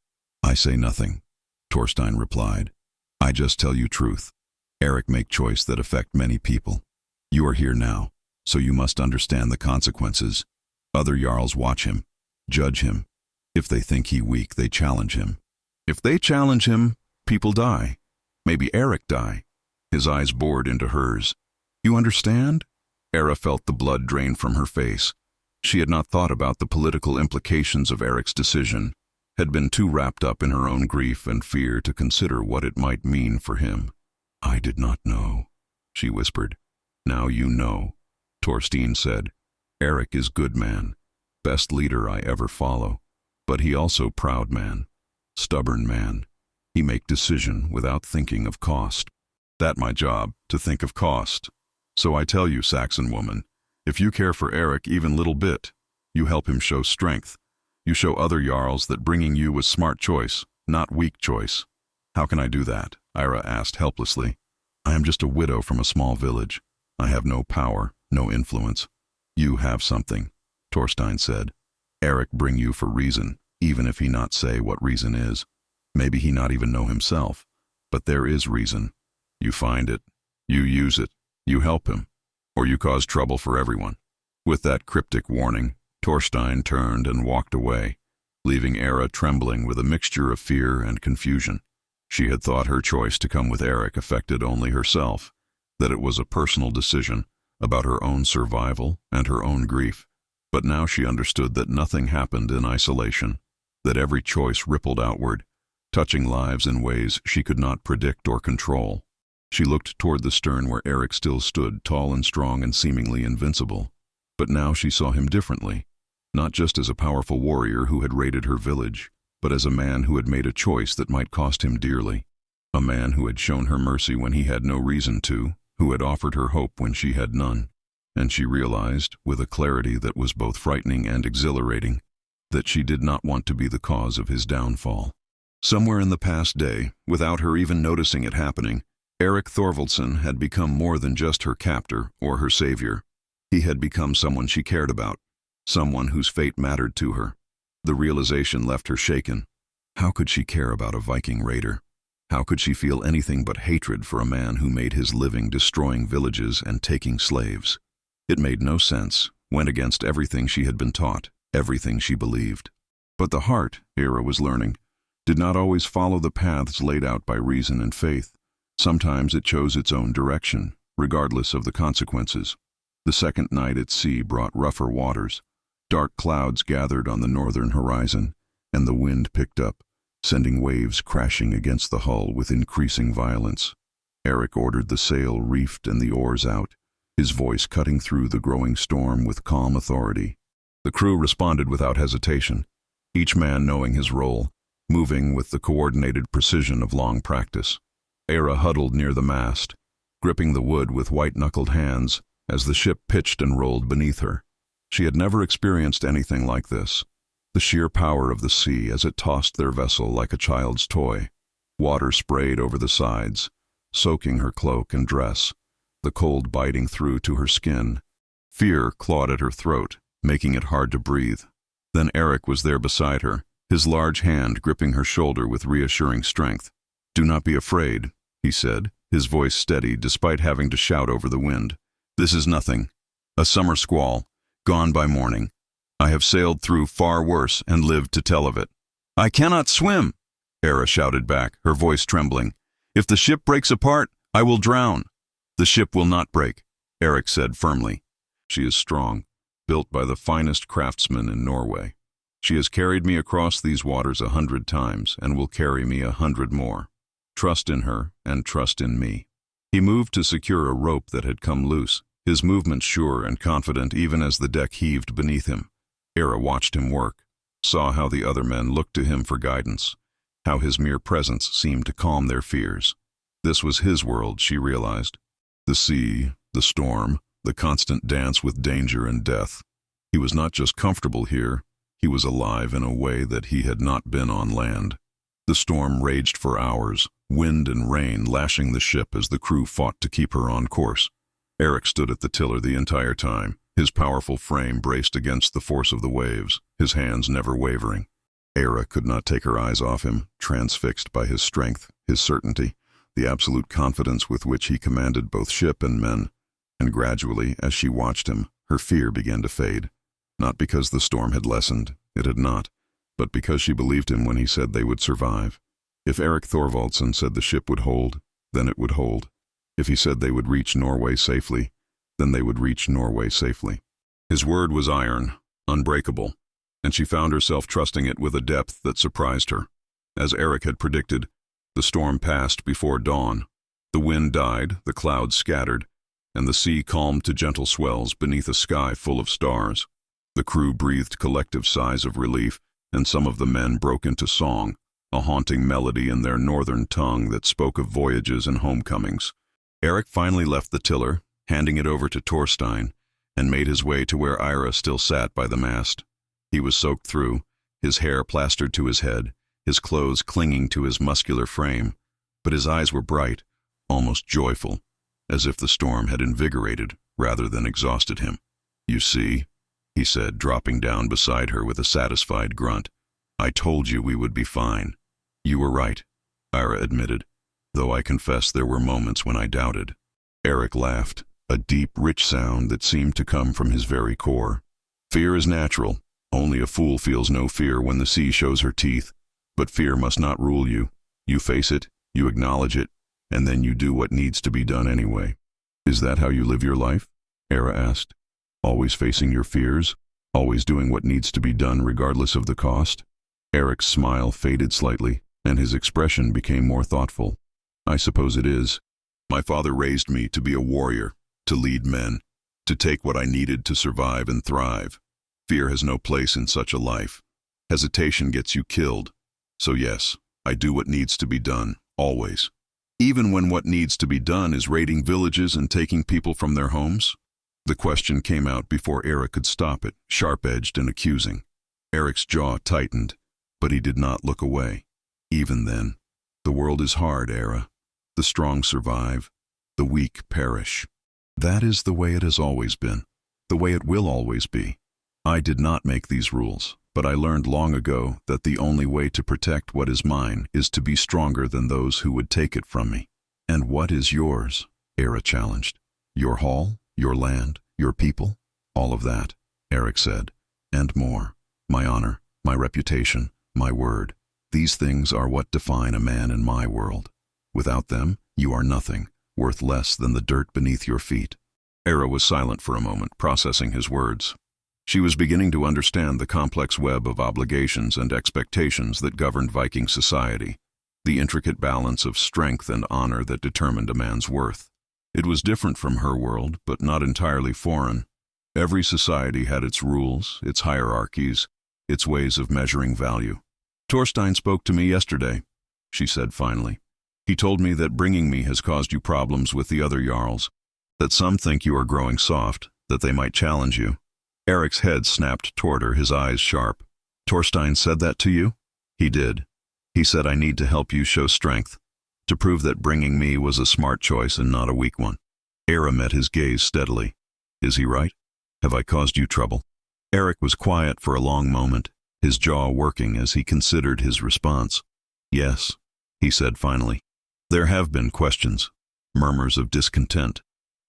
"I say nothing," Thorstein replied. "I just tell you truth. Eric make choice that affect many people. You are here now, so you must understand the consequences. Other jarls watch him, judge him. If they think he weak, they challenge him. If they challenge him, people die. Maybe Eric die." His eyes bored into hers. "You understand?" Era felt the blood drain from her face. She had not thought about the political implications of Eric's decision, had been too wrapped up in her own grief and fear to consider what it might mean for him. "I did not know," she whispered. "Now you know," Thorstein said. "Eric is good man, best leader I ever follow. But he also proud man, stubborn man. He make decision without thinking of cost. That my job, to think of cost. So I tell you, Saxon woman, if you care for Eric even little bit, you help him show strength. You show other jarls that bringing you was smart choice, not weak choice." "How can I do that?" Ira asked helplessly. "I am just a widow from a small village. I have no power, no influence." "You have something," Thorstein said. "Eric bring you for reason, even if he not say what reason is. Maybe he not even know himself. But there is reason. You find it, you use it, you help him, or you cause trouble for everyone." With that cryptic warning, Thorstein turned and walked away, leaving Era trembling with a mixture of fear and confusion. She had thought her choice to come with Eric affected only herself, that it was a personal decision about her own survival and her own grief. But now she understood that nothing happened in isolation, that every choice rippled outward, touching lives in ways she could not predict or control. She looked toward the stern where Eric still stood, tall and strong and seemingly invincible. But now she saw him differently, not just as a powerful warrior who had raided her village, but as a man who had made a choice that might cost him dearly. A man who had shown her mercy when he had no reason to, who had offered her hope when she had none. And she realized, with a clarity that was both frightening and exhilarating, that she did not want to be the cause of his downfall. Somewhere in the past day, without her even noticing it happening, Eric Thorvaldsson had become more than just her captor or her savior. He had become someone she cared about, someone whose fate mattered to her. The realization left her shaken. How could she care about a Viking raider? How could she feel anything but hatred for a man who made his living destroying villages and taking slaves? It made no sense, went against everything she had been taught, everything she believed. But the heart, Era was learning, did not always follow the paths laid out by reason and faith. Sometimes it chose its own direction, regardless of the consequences. The second night at sea brought rougher waters. Dark clouds gathered on the northern horizon, and the wind picked up, sending waves crashing against the hull with increasing violence. Eric ordered the sail reefed and the oars out, his voice cutting through the growing storm with calm authority. The crew responded without hesitation, each man knowing his role, moving with the coordinated precision of long practice. Era huddled near the mast, gripping the wood with white-knuckled hands as the ship pitched and rolled beneath her. She had never experienced anything like this. The sheer power of the sea as it tossed their vessel like a child's toy. Water sprayed over the sides, soaking her cloak and dress, the cold biting through to her skin. Fear clawed at her throat, making it hard to breathe. Then Eric was there beside her, his large hand gripping her shoulder with reassuring strength. "Do not be afraid," he said, his voice steady despite having to shout over the wind. "This is nothing. A summer squall, gone by morning. I have sailed through far worse and lived to tell of it." "I cannot swim," Era shouted back, her voice trembling. "If the ship breaks apart, I will drown." "The ship will not break," Eric said firmly. "She is strong, built by the finest craftsmen in Norway. She has carried me across these waters 100 times and will carry me 100 more. Trust in her and trust in me." He moved to secure a rope that had come loose, his movements sure and confident even as the deck heaved beneath him. Era watched him work, saw how the other men looked to him for guidance, how his mere presence seemed to calm their fears. This was his world, she realized. The sea, the storm, the constant dance with danger and death. He was not just comfortable here, he was alive in a way that he had not been on land. The storm raged for hours, wind and rain lashing the ship as the crew fought to keep her on course. Eric stood at the tiller the entire time, his powerful frame braced against the force of the waves, his hands never wavering. Era could not take her eyes off him, transfixed by his strength, his certainty, the absolute confidence with which he commanded both ship and men. And gradually, as she watched him, her fear began to fade. Not because the storm had lessened, it had not, but because she believed him when he said they would survive. If Erik Thorvaldsen said the ship would hold, then it would hold. If he said they would reach Norway safely, then they would reach Norway safely. His word was iron, unbreakable, and she found herself trusting it with a depth that surprised her. As Erik had predicted, the storm passed before dawn. The wind died, the clouds scattered, and the sea calmed to gentle swells beneath a sky full of stars. The crew breathed collective sighs of relief, and some of the men broke into song, a haunting melody in their northern tongue that spoke of voyages and homecomings. Erik finally left the tiller, handing it over to Torstein, and made his way to where Ira still sat by the mast. He was soaked through, his hair plastered to his head, his clothes clinging to his muscular frame, but his eyes were bright, almost joyful, as if the storm had invigorated rather than exhausted him. "You see," he said, dropping down beside her with a satisfied grunt. "I told you we would be fine." "You were right," Ira admitted, though I confess there were moments when I doubted. Erik laughed, a deep, rich sound that seemed to come from his very core. "Fear is natural. Only a fool feels no fear when the sea shows her teeth. But fear must not rule you. You face it, you acknowledge it, and then you do what needs to be done anyway." "Is that how you live your life?" Era asked. "Always facing your fears? Always doing what needs to be done regardless of the cost?" Eric's smile faded slightly, and his expression became more thoughtful. "I suppose it is. My father raised me to be a warrior, to lead men, to take what I needed to survive and thrive. Fear has no place in such a life. Hesitation gets you killed. So yes, I do what needs to be done, always. Even when what needs to be done is raiding villages and taking people from their homes?" The question came out before Era could stop it, sharp-edged and accusing. Eric's jaw tightened, but he did not look away. "Even then, the world is hard, Era. The strong survive, the weak perish. That is the way it has always been, the way it will always be. I did not make these rules, but I learned long ago that the only way to protect what is mine is to be stronger than those who would take it from me." "And what is yours?" Era challenged. "Your hall, your land, your people, all of that," Erik said, "and more. My honor, my reputation, my word. These things are what define a man in my world. Without them, you are nothing, worth less than the dirt beneath your feet." Era was silent for a moment, processing his words. She was beginning to understand the complex web of obligations and expectations that governed Viking society, the intricate balance of strength and honor that determined a man's worth. It was different from her world, but not entirely foreign. Every society had its rules, its hierarchies, its ways of measuring value. "Torstein spoke to me yesterday," she said finally. "He told me that bringing me has caused you problems with the other Jarls, that some think you are growing soft, that they might challenge you." Eric's head snapped toward her, his eyes sharp. "Torstein said that to you?" "He did. He said I need to help you show strength, to prove that bringing me was a smart choice and not a weak one." Era met his gaze steadily. "Is he right? Have I caused you trouble?" Erik was quiet for a long moment, his jaw working as he considered his response. "Yes," he said finally. "There have been questions, murmurs of discontent.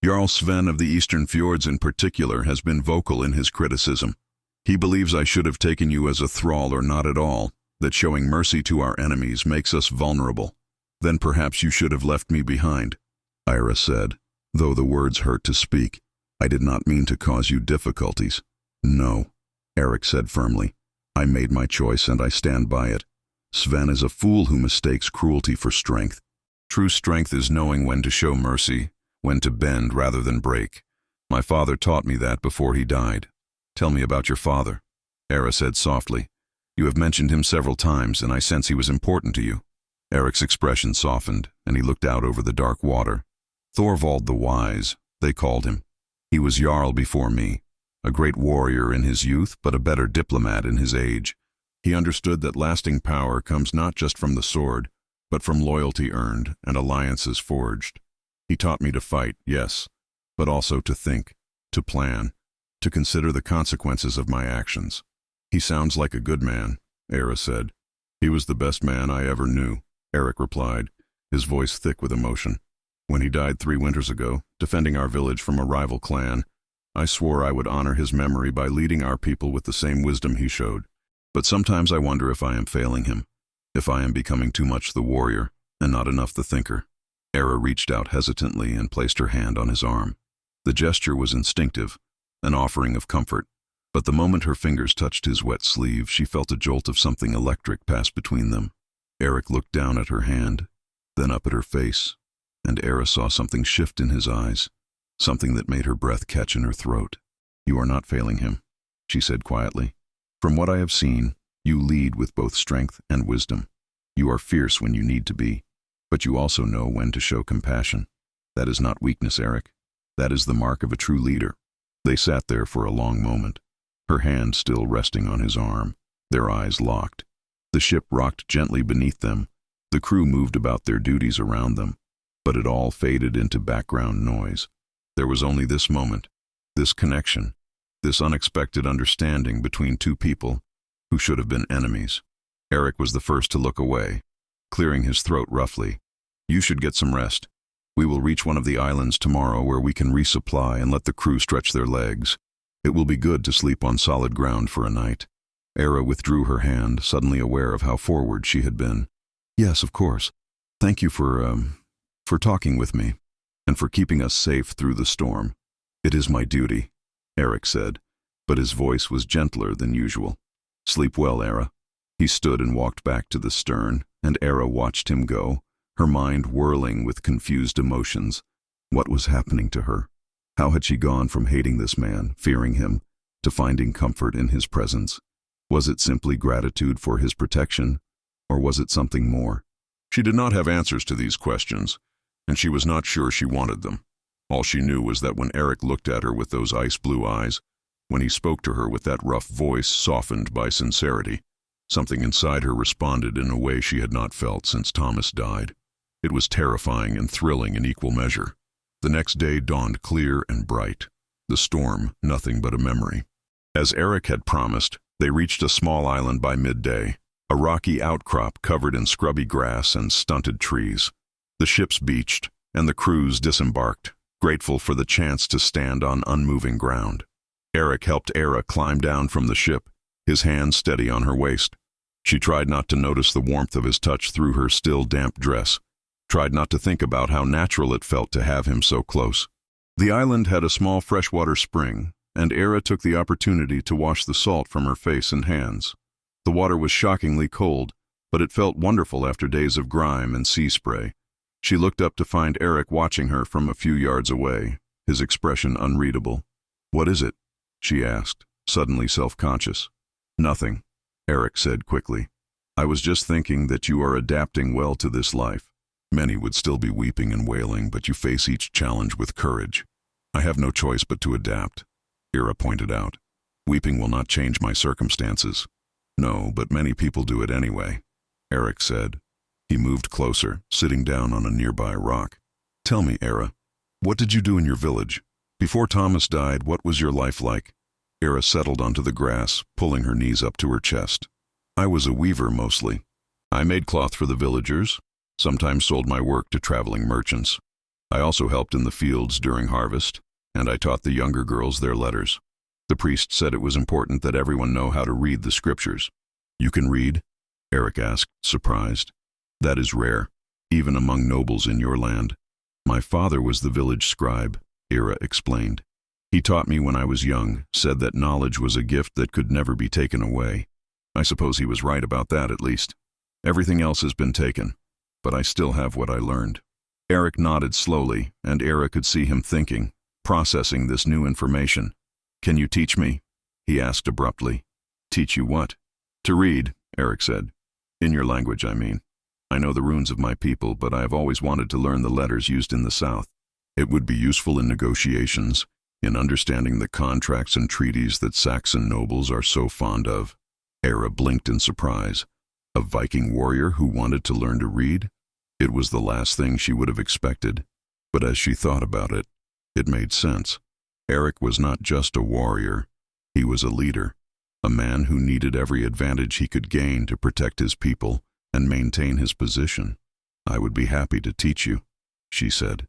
Jarl Sven of the Eastern Fjords in particular has been vocal in his criticism. He believes I should have taken you as a thrall or not at all, that showing mercy to our enemies makes us vulnerable. Then perhaps you should have left me behind," Ira said, though the words hurt to speak. "I did not mean to cause you difficulties." "No," Erik said firmly. "I made my choice and I stand by it. Sven is a fool who mistakes cruelty for strength. True strength is knowing when to show mercy, when to bend rather than break. My father taught me that before he died. Tell me about your father, Era said softly. You have mentioned him several times, and I sense he was important to you. Eric's expression softened, and he looked out over the dark water. Thorvald the Wise, they called him. He was Jarl before me, a great warrior in his youth, but a better diplomat in his age. He understood that lasting power comes not just from the sword, but from loyalty earned and alliances forged. He taught me to fight, yes, but also to think, to plan, to consider the consequences of my actions. He sounds like a good man, Era said. He was the best man I ever knew, Eric replied, his voice thick with emotion. When he died 3 winters ago, defending our village from a rival clan, I swore I would honor his memory by leading our people with the same wisdom he showed. But sometimes I wonder if I am failing him, if I am becoming too much the warrior and not enough the thinker. Era reached out hesitantly and placed her hand on his arm. The gesture was instinctive, an offering of comfort, but the moment her fingers touched his wet sleeve, she felt a jolt of something electric pass between them. Eric looked down at her hand, then up at her face, and Era saw something shift in his eyes, something that made her breath catch in her throat. You are not failing him, she said quietly. From what I have seen, you lead with both strength and wisdom. You are fierce when you need to be, but you also know when to show compassion. That is not weakness, Eric. That is the mark of a true leader. They sat there for a long moment, her hand still resting on his arm, their eyes locked. The ship rocked gently beneath them. The crew moved about their duties around them, but it all faded into background noise. There was only this moment, this connection, this unexpected understanding between two people who should have been enemies. Eric was the first to look away, clearing his throat roughly. You should get some rest. We will reach one of the islands tomorrow where we can resupply and let the crew stretch their legs. It will be good to sleep on solid ground for a night. Era withdrew her hand, suddenly aware of how forward she had been. Yes, of course. Thank you for talking with me, and for keeping us safe through the storm. It is my duty, Eric said, but his voice was gentler than usual. Sleep well, Era. He stood and walked back to the stern, and Era watched him go, her mind whirling with confused emotions. What was happening to her? How had she gone from hating this man, fearing him, to finding comfort in his presence? Was it simply gratitude for his protection, or was it something more? She did not have answers to these questions, and she was not sure she wanted them. All she knew was that when Eric looked at her with those ice-blue eyes, when he spoke to her with that rough voice softened by sincerity, something inside her responded in a way she had not felt since Thomas died. It was terrifying and thrilling in equal measure. The next day dawned clear and bright, the storm nothing but a memory. As Eric had promised, they reached a small island by midday, a rocky outcrop covered in scrubby grass and stunted trees. The ships beached, and the crews disembarked, grateful for the chance to stand on unmoving ground. Eric helped Era climb down from the ship, his hand steady on her waist. She tried not to notice the warmth of his touch through her still damp dress, tried not to think about how natural it felt to have him so close. The island had a small freshwater spring, and Era took the opportunity to wash the salt from her face and hands. The water was shockingly cold, but it felt wonderful after days of grime and sea spray. She looked up to find Eric watching her from a few yards away, his expression unreadable. "What is it?" she asked, suddenly self-conscious. "Nothing," Eric said quickly. "I was just thinking that you are adapting well to this life. Many would still be weeping and wailing, but you face each challenge with courage." "I have no choice but to adapt," Era pointed out. "Weeping will not change my circumstances." "No, but many people do it anyway," Eric said. He moved closer, sitting down on a nearby rock. "Tell me, Era, what did you do in your village? Before Thomas died, what was your life like?" Era settled onto the grass, pulling her knees up to her chest. "I was a weaver mostly. I made cloth for the villagers, sometimes sold my work to traveling merchants. I also helped in the fields during harvest, and I taught the younger girls their letters. The priest said it was important that everyone know how to read the scriptures." "You can read?" Eric asked, surprised. "That is rare, even among nobles in your land. My father was the village scribe," Era explained. "He taught me when I was young, said that knowledge was a gift that could never be taken away. I suppose he was right about that, at least. Everything else has been taken, but I still have what I learned. Eric nodded slowly, and Era could see him thinking, processing this new information. Can you teach me? He asked abruptly. Teach you what? To read, Eric said. In your language, I mean. I know the runes of my people, but I have always wanted to learn the letters used in the South. It would be useful in negotiations, in understanding the contracts and treaties that Saxon nobles are so fond of. Era blinked in surprise. A Viking warrior who wanted to learn to read? It was the last thing she would have expected, but as she thought about it, it made sense. Eric was not just a warrior, he was a leader, a man who needed every advantage he could gain to protect his people and maintain his position. I would be happy to teach you, she said.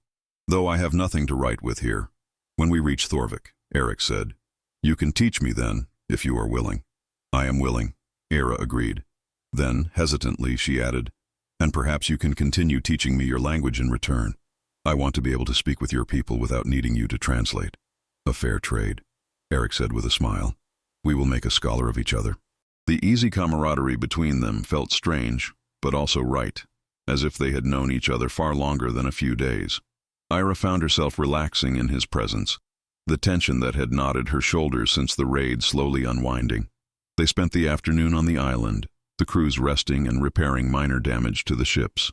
Though I have nothing to write with here. When we reach Thorvik, Eric said. You can teach me then, if you are willing. I am willing, Era agreed. Then, hesitantly, she added, and perhaps you can continue teaching me your language in return. I want to be able to speak with your people without needing you to translate. A fair trade, Eric said with a smile. We will make a scholar of each other. The easy camaraderie between them felt strange, but also right, as if they had known each other far longer than a few days. Ira found herself relaxing in his presence, the tension that had knotted her shoulders since the raid slowly unwinding. They spent the afternoon on the island, the crews resting and repairing minor damage to the ships.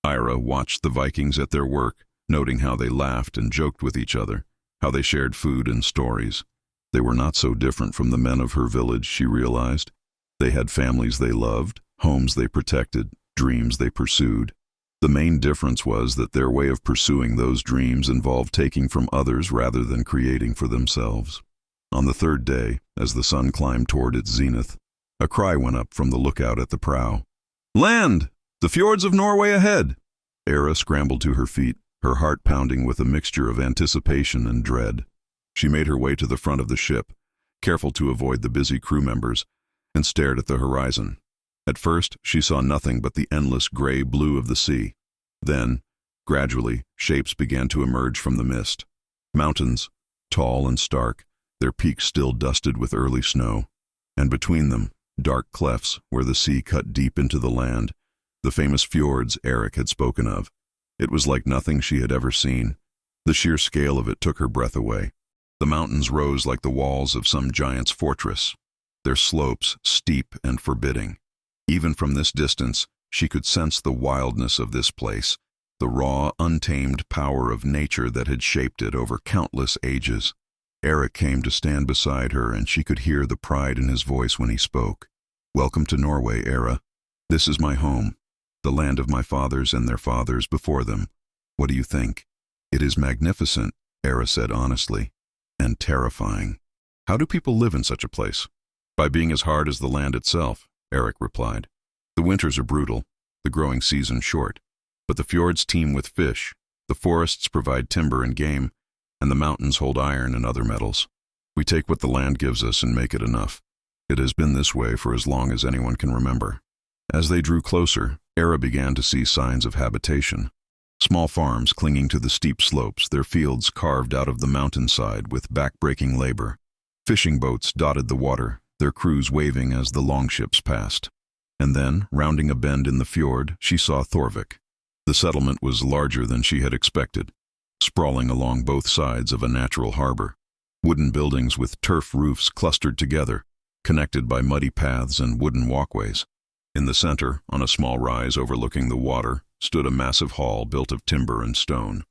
Ira watched the Vikings at their work, noting how they laughed and joked with each other, how they shared food and stories. They were not so different from the men of her village, she realized. They had families they loved, homes they protected, dreams they pursued. The main difference was that their way of pursuing those dreams involved taking from others rather than creating for themselves. On the third day, as the sun climbed toward its zenith, a cry went up from the lookout at the prow. Land! The fjords of Norway ahead! Era scrambled to her feet, her heart pounding with a mixture of anticipation and dread. She made her way to the front of the ship, careful to avoid the busy crew members, and stared at the horizon. At first, she saw nothing but the endless gray-blue of the sea. Then, gradually, shapes began to emerge from the mist. Mountains, tall and stark, their peaks still dusted with early snow. And between them, dark clefts where the sea cut deep into the land, the famous fjords Eric had spoken of. It was like nothing she had ever seen. The sheer scale of it took her breath away. The mountains rose like the walls of some giant's fortress, their slopes steep and forbidding. Even from this distance, she could sense the wildness of this place, the raw, untamed power of nature that had shaped it over countless ages. Eric came to stand beside her, and she could hear the pride in his voice when he spoke. Welcome to Norway, Era. This is my home, the land of my fathers and their fathers before them. What do you think? It is magnificent, Era said honestly, and terrifying. How do people live in such a place? By being as hard as the land itself, Eric replied. The winters are brutal, the growing season short, but the fjords teem with fish, the forests provide timber and game, and the mountains hold iron and other metals. We take what the land gives us and make it enough. It has been this way for as long as anyone can remember. As they drew closer, Era began to see signs of habitation. Small farms clinging to the steep slopes, their fields carved out of the mountainside with back-breaking labor. Fishing boats dotted the water, their crews waving as the longships passed. And then, rounding a bend in the fjord, she saw Thorvik. The settlement was larger than she had expected, sprawling along both sides of a natural harbor. Wooden buildings with turf roofs clustered together, connected by muddy paths and wooden walkways. In the center, on a small rise overlooking the water, stood a massive hall built of timber and stone.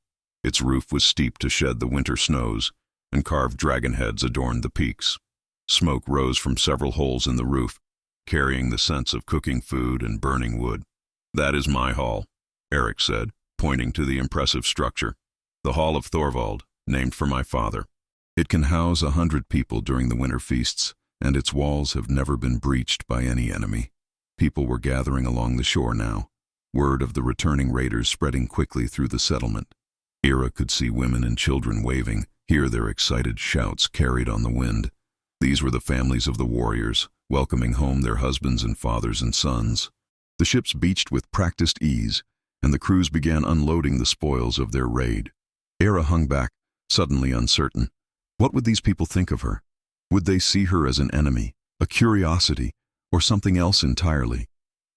Its roof was steep to shed the winter snows, and carved dragon heads adorned the peaks. Smoke rose from several holes in the roof, carrying the sense of cooking food and burning wood. That is my hall, Eric said, pointing to the impressive structure. The Hall of Thorvald, named for my father. It can house 100 people during the winter feasts, and its walls have never been breached by any enemy. People were gathering along the shore now, word of the returning raiders spreading quickly through the settlement. Era could see women and children waving, hear their excited shouts carried on the wind. These were the families of the warriors, welcoming home their husbands and fathers and sons. The ships beached with practiced ease, and the crews began unloading the spoils of their raid. Era hung back, suddenly uncertain. What would these people think of her? Would they see her as an enemy, a curiosity, or something else entirely?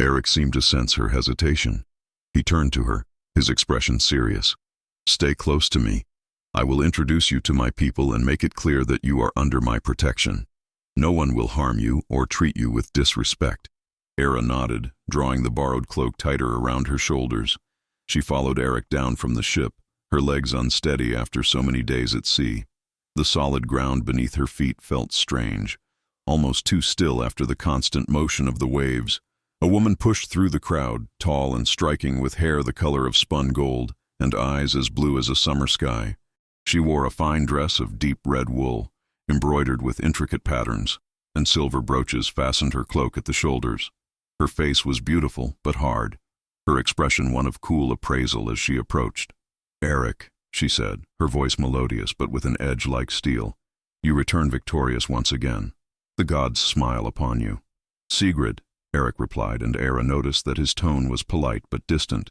Eric seemed to sense her hesitation. He turned to her, his expression serious. "Stay close to me. I will introduce you to my people and make it clear that you are under my protection. No one will harm you or treat you with disrespect." Era nodded, drawing the borrowed cloak tighter around her shoulders. She followed Eric down from the ship, her legs unsteady after so many days at sea. The solid ground beneath her feet felt strange, almost too still after the constant motion of the waves. A woman pushed through the crowd, tall and striking, with hair the color of spun gold and eyes as blue as a summer sky. She wore a fine dress of deep red wool, embroidered with intricate patterns, and silver brooches fastened her cloak at the shoulders. Her face was beautiful but hard, her expression one of cool appraisal as she approached. "Eric," she said, her voice melodious but with an edge like steel, "you return victorious once again. The gods smile upon you." "Sigrid," Eric replied, and Era noticed that his tone was polite but distant.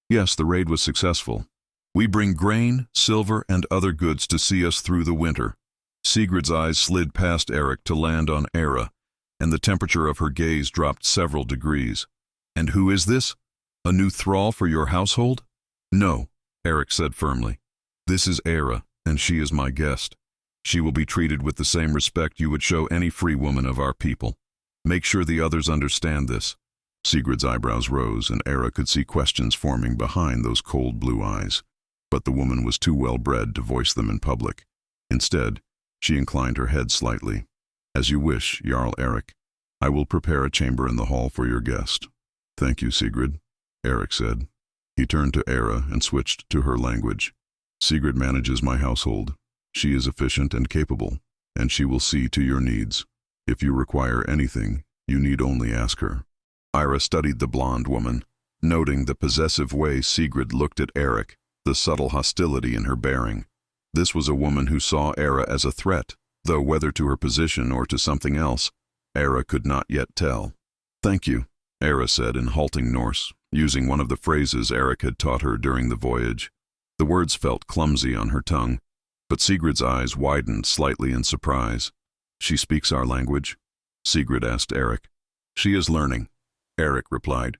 "Yes, the raid was successful. We bring grain, silver, and other goods to see us through the winter." Sigrid's eyes slid past Eric to land on Era, and the temperature of her gaze dropped several degrees. "And who is this? A new thrall for your household?" "No," Eric said firmly. "This is Era, and she is my guest. She will be treated with the same respect you would show any free woman of our people. Make sure the others understand this." Sigrid's eyebrows rose, and Era could see questions forming behind those cold blue eyes. But the woman was too well bred to voice them in public. Instead, she inclined her head slightly. "As you wish, Jarl Eric. I will prepare a chamber in the hall for your guest." "Thank you, Sigrid," Eric said. He turned to Era and switched to her language. "Sigrid manages my household. She is efficient and capable, and she will see to your needs. If you require anything, you need only ask her." Ira studied the blonde woman, noting the possessive way Sigrid looked at Eric, the subtle hostility in her bearing. This was a woman who saw Era as a threat, though whether to her position or to something else, Era could not yet tell. "Thank you," Era said in halting Norse, using one of the phrases Eric had taught her during the voyage. The words felt clumsy on her tongue, but Sigrid's eyes widened slightly in surprise. "She speaks our language?" Sigrid asked Eric. "She is learning," Eric replied.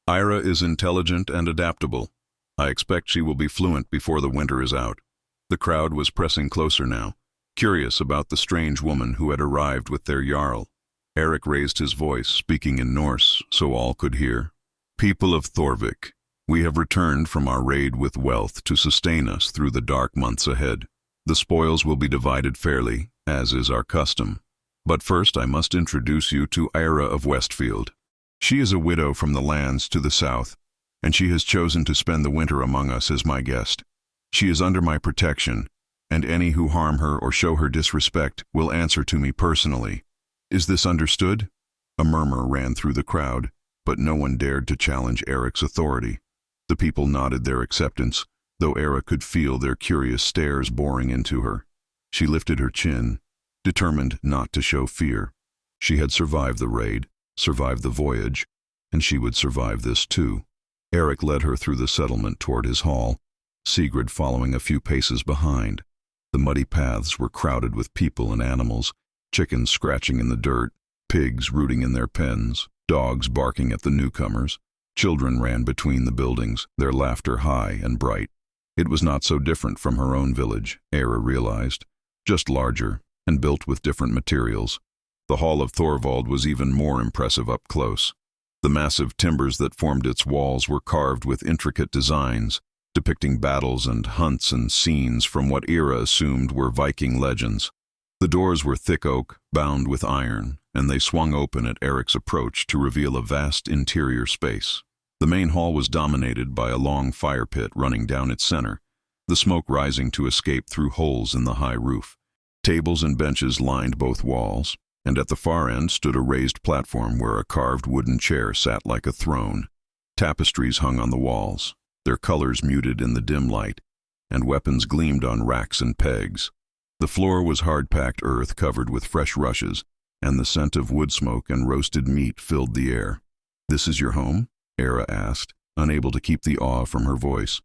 "Ira is intelligent and adaptable. I expect she will be fluent before the winter is out." The crowd was pressing closer now, curious about the strange woman who had arrived with their Jarl. Eric raised his voice, speaking in Norse so all could hear. "People of Thorvik, we have returned from our raid with wealth to sustain us through the dark months ahead. The spoils will be divided fairly, as is our custom. But first I must introduce you to Ira of Westfield. She is a widow from the lands to the south, and she has chosen to spend the winter among us as my guest. She is under my protection, and any who harm her or show her disrespect will answer to me personally. Is this understood?" A murmur ran through the crowd, but no one dared to challenge Eric's authority. The people nodded their acceptance, though Era could feel their curious stares boring into her. She lifted her chin, determined not to show fear. She had survived the raid, survived the voyage, and she would survive this too. Eric led her through the settlement toward his hall, Sigrid following a few paces behind. The muddy paths were crowded with people and animals, chickens scratching in the dirt, pigs rooting in their pens, dogs barking at the newcomers. Children ran between the buildings, their laughter high and bright. It was not so different from her own village, Era realized, just larger and built with different materials. The Hall of Thorvald was even more impressive up close. The massive timbers that formed its walls were carved with intricate designs, depicting battles and hunts and scenes from what Era assumed were Viking legends. The doors were thick oak, bound with iron, and they swung open at Eric's approach to reveal a vast interior space. The main hall was dominated by a long fire pit running down its center, the smoke rising to escape through holes in the high roof. Tables and benches lined both walls, and at the far end stood a raised platform where a carved wooden chair sat like a throne. Tapestries hung on the walls, their colors muted in the dim light, and weapons gleamed on racks and pegs. The floor was hard-packed earth covered with fresh rushes, and the scent of wood smoke and roasted meat filled the air. "This is your home?" Era asked, unable to keep the awe from her voice.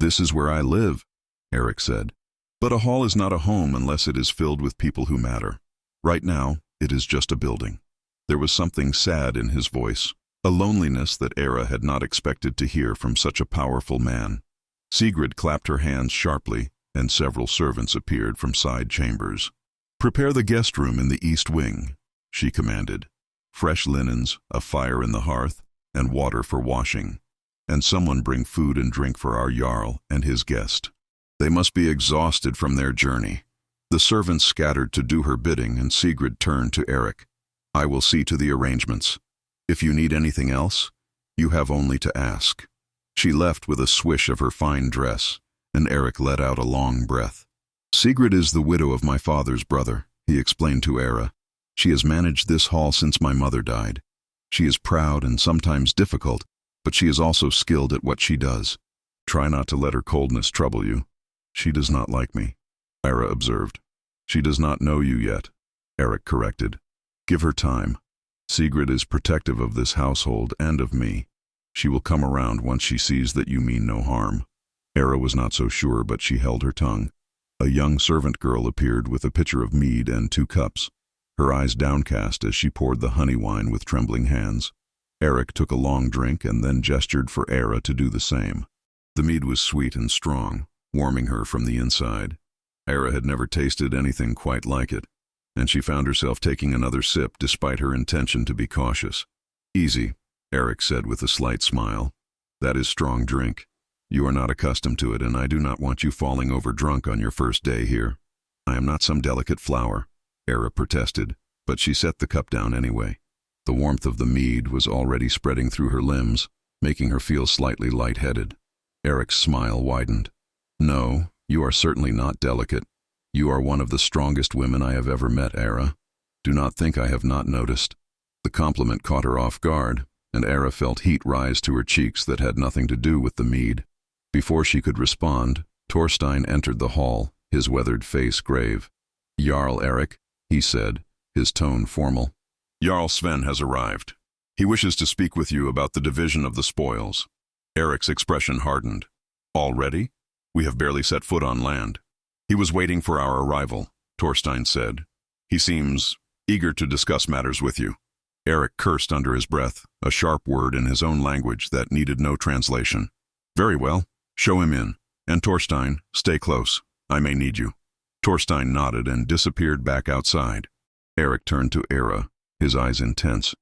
"This is where I live," Eric said. "But a hall is not a home unless it is filled with people who matter. Right now, it is just a building." There was something sad in his voice, a loneliness that Era had not expected to hear from such a powerful man. Sigrid clapped her hands sharply, and several servants appeared from side chambers. "Prepare the guest room in the east wing," she commanded. "Fresh linens, a fire in the hearth, and water for washing. And someone bring food and drink for our Jarl and his guest. They must be exhausted from their journey." The servants scattered to do her bidding, and Sigrid turned to Eric. "I will see to the arrangements. If you need anything else, you have only to ask." She left with a swish of her fine dress, and Eric let out a long breath. "Sigrid is the widow of my father's brother," he explained to Era. "She has managed this hall since my mother died. She is proud and sometimes difficult, but she is also skilled at what she does. Try not to let her coldness trouble you." "She does not like me," Era observed. "She does not know you yet," Eric corrected. "Give her time. Sigrid is protective of this household and of me. She will come around once she sees that you mean no harm." Era was not so sure, but she held her tongue. A young servant girl appeared with a pitcher of mead and 2 cups, her eyes downcast as she poured the honey wine with trembling hands. Eric took a long drink and then gestured for Era to do the same. The mead was sweet and strong, warming her from the inside. Era had never tasted anything quite like it, and she found herself taking another sip despite her intention to be cautious. "Easy," Eric said with a slight smile. "That is strong drink. You are not accustomed to it, and I do not want you falling over drunk on your first day here." "I am not some delicate flower," Era protested, but she set the cup down anyway. The warmth of the mead was already spreading through her limbs, making her feel slightly lightheaded. Eric's smile widened. "No, you are certainly not delicate. You are one of the strongest women I have ever met, Era. Do not think I have not noticed." The compliment caught her off guard, and Era felt heat rise to her cheeks that had nothing to do with the mead. Before she could respond, Thorstein entered the hall, his weathered face grave. "Jarl Eric," he said, his tone formal. "Jarl Sven has arrived. He wishes to speak with you about the division of the spoils." Eric's expression hardened. "Already? We have barely set foot on land." "He was waiting for our arrival," Thorstein said. "He seems eager to discuss matters with you." Eric cursed under his breath, a sharp word in his own language that needed no translation. "Very well. Show him in. And Thorstein, stay close. I may need you." Thorstein nodded and disappeared back outside. Eric turned to Era, his eyes intense.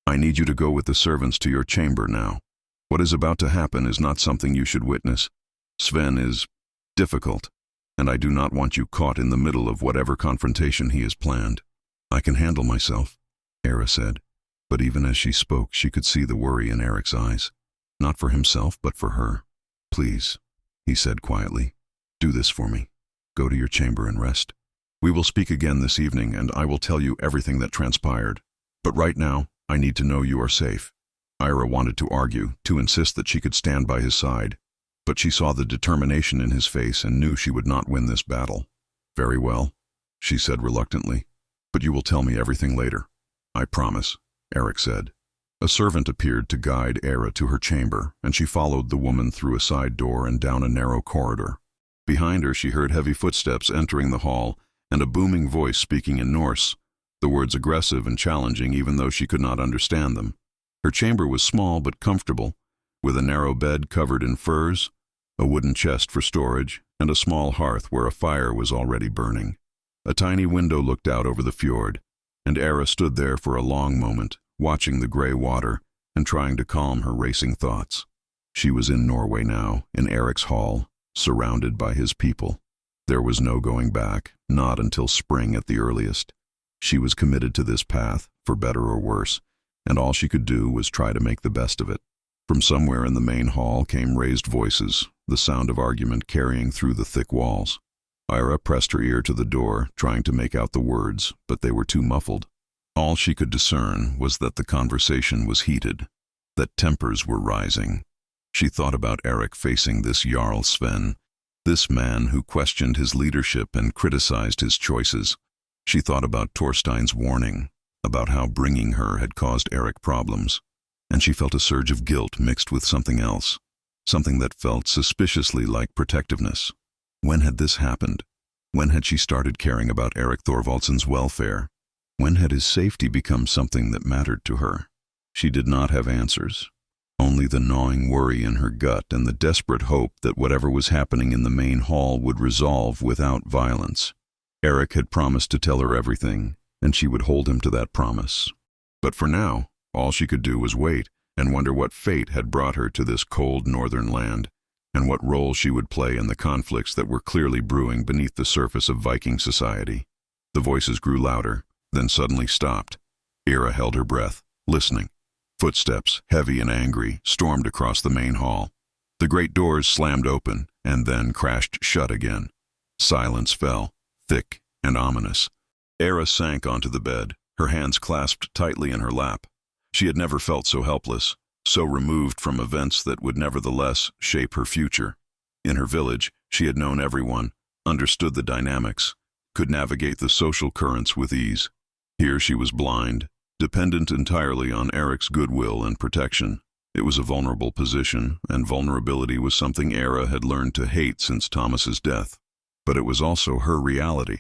"I need you to go with the servants to your chamber now. What is about to happen is not something you should witness. Sven is difficult, and I do not want you caught in the middle of whatever confrontation he has planned." "I can handle myself," Era said, but even as she spoke she could see the worry in Eric's eyes. Not for himself, but for her. "Please," he said quietly, "do this for me. Go to your chamber and rest. We will speak again this evening, and I will tell you everything that transpired. But right now, I need to know you are safe." Ira wanted to argue, to insist that she could stand by his side, but she saw the determination in his face and knew she would not win this battle. "Very well," she said reluctantly, "but you will tell me everything later." "I promise," Eric said. A servant appeared to guide Era to her chamber, and she followed the woman through a side door and down a narrow corridor. Behind her she heard heavy footsteps entering the hall and a booming voice speaking in Norse, the words aggressive and challenging even though she could not understand them. Her chamber was small but comfortable, with a narrow bed covered in furs, a wooden chest for storage, and a small hearth where a fire was already burning. A tiny window looked out over the fjord, and Era stood there for a long moment, watching the gray water and trying to calm her racing thoughts. She was in Norway now, in Eric's hall, surrounded by his people. There was no going back, not until spring at the earliest. She was committed to this path, for better or worse, and all she could do was try to make the best of it. From somewhere in the main hall came raised voices, the sound of argument carrying through the thick walls. Ira pressed her ear to the door, trying to make out the words, but they were too muffled. All she could discern was that the conversation was heated, that tempers were rising. She thought about Eric facing this Jarl Sven, this man who questioned his leadership and criticized his choices. She thought about Thorstein's warning, about how bringing her had caused Eric problems, and she felt a surge of guilt mixed with something else, something that felt suspiciously like protectiveness. When had this happened? When had she started caring about Eric Thorvaldsen's welfare? When had his safety become something that mattered to her? She did not have answers, only the gnawing worry in her gut and the desperate hope that whatever was happening in the main hall would resolve without violence. Eric had promised to tell her everything, and she would hold him to that promise. But for now, all she could do was wait and wonder what fate had brought her to this cold northern land, and what role she would play in the conflicts that were clearly brewing beneath the surface of Viking society. The voices grew louder, then suddenly stopped. Ira held her breath, listening. Footsteps, heavy and angry, stormed across the main hall. The great doors slammed open and then crashed shut again. Silence fell, thick and ominous. Ira sank onto the bed, her hands clasped tightly in her lap. She had never felt so helpless, so removed from events that would nevertheless shape her future. In her village, she had known everyone, understood the dynamics, could navigate the social currents with ease. Here she was blind, dependent entirely on Eric's goodwill and protection. It was a vulnerable position, and vulnerability was something Ira had learned to hate since Thomas's death. But it was also her reality,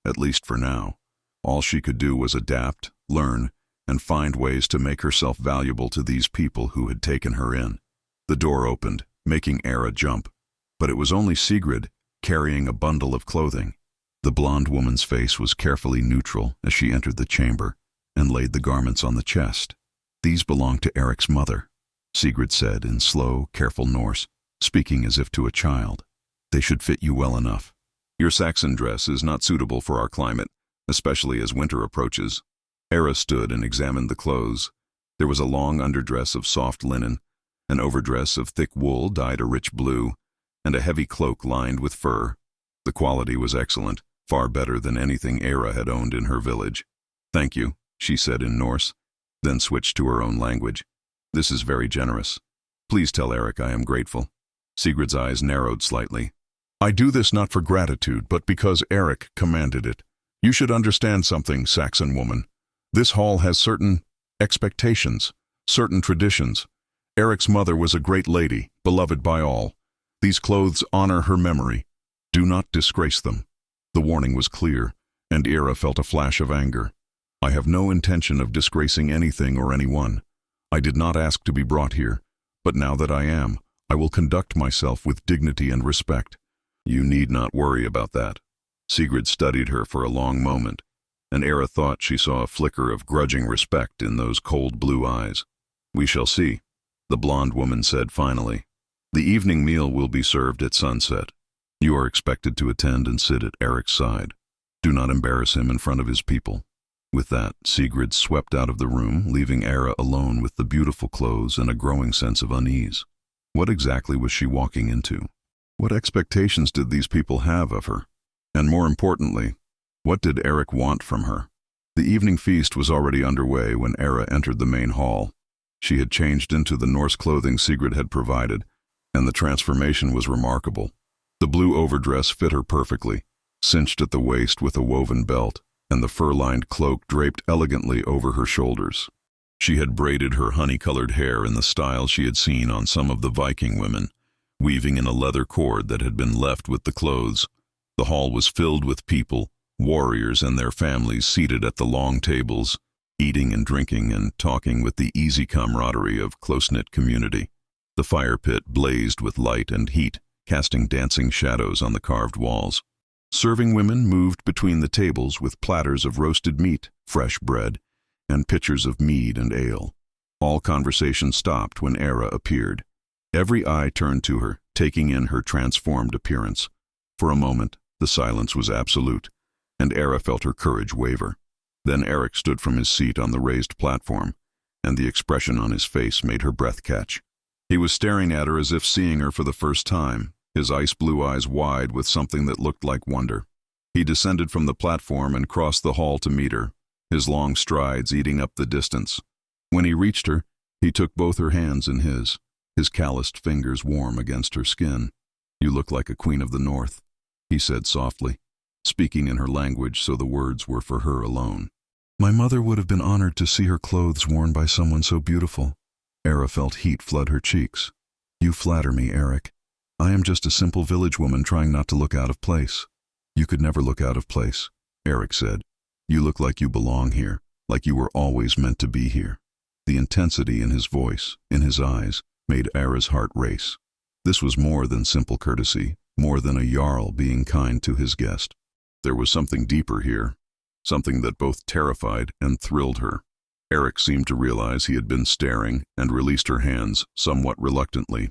at least for now. All she could do was adapt, learn, and find ways to make herself valuable to these people who had taken her in. The door opened, making Ira jump. But it was only Sigrid, carrying a bundle of clothing. The blonde woman's face was carefully neutral as she entered the chamber and laid the garments on the chest. "These belong to Eric's mother," Sigrid said in slow, careful Norse, speaking as if to a child. "They should fit you well enough. Your Saxon dress is not suitable for our climate, especially as winter approaches." Ira stood and examined the clothes. There was a long underdress of soft linen, an overdress of thick wool dyed a rich blue, and a heavy cloak lined with fur. The quality was excellent, far better than anything Ira had owned in her village. "Thank you," she said in Norse, then switched to her own language. "This is very generous. Please tell Eric I am grateful." Sigrid's eyes narrowed slightly. "I do this not for gratitude, but because Eric commanded it. You should understand something, Saxon woman. This hall has certain expectations, certain traditions. Eric's mother was a great lady, beloved by all. These clothes honor her memory. Do not disgrace them." The warning was clear, and Ira felt a flash of anger. "I have no intention of disgracing anything or anyone. I did not ask to be brought here, but now that I am, I will conduct myself with dignity and respect." "You need not worry about that." Sigrid studied her for a long moment, and Ira thought she saw a flicker of grudging respect in those cold blue eyes. "We shall see," the blonde woman said finally. "The evening meal will be served at sunset. You are expected to attend and sit at Eric's side. Do not embarrass him in front of his people." With that, Sigrid swept out of the room, leaving Ira alone with the beautiful clothes and a growing sense of unease. What exactly was she walking into? What expectations did these people have of her? And more importantly, what did Eric want from her? The evening feast was already underway when Ira entered the main hall. She had changed into the Norse clothing Sigrid had provided, and the transformation was remarkable. The blue overdress fit her perfectly, cinched at the waist with a woven belt, and the fur-lined cloak draped elegantly over her shoulders. She had braided her honey-colored hair in the style she had seen on some of the Viking women, weaving in a leather cord that had been left with the clothes. The hall was filled with people, warriors and their families seated at the long tables, eating and drinking and talking with the easy camaraderie of close-knit community. The fire pit blazed with light and heat, casting dancing shadows on the carved walls. Serving women moved between the tables with platters of roasted meat, fresh bread, and pitchers of mead and ale. All conversation stopped when Ira appeared. Every eye turned to her, taking in her transformed appearance. For a moment, the silence was absolute, and Ira felt her courage waver. Then Eric stood from his seat on the raised platform, and the expression on his face made her breath catch. He was staring at her as if seeing her for the first time, his ice-blue eyes wide with something that looked like wonder. He descended from the platform and crossed the hall to meet her, his long strides eating up the distance. When he reached her, he took both her hands in his calloused fingers warm against her skin. "You look like a queen of the north," he said softly, speaking in her language so the words were for her alone. "My mother would have been honored to see her clothes worn by someone so beautiful." Ira felt heat flood her cheeks. "You flatter me, Eric. I am just a simple village woman trying not to look out of place." "You could never look out of place," Eric said. "You look like you belong here, like you were always meant to be here." The intensity in his voice, in his eyes, made Ara's heart race. This was more than simple courtesy, more than a jarl being kind to his guest. There was something deeper here, something that both terrified and thrilled her. Eric seemed to realize he had been staring and released her hands somewhat reluctantly.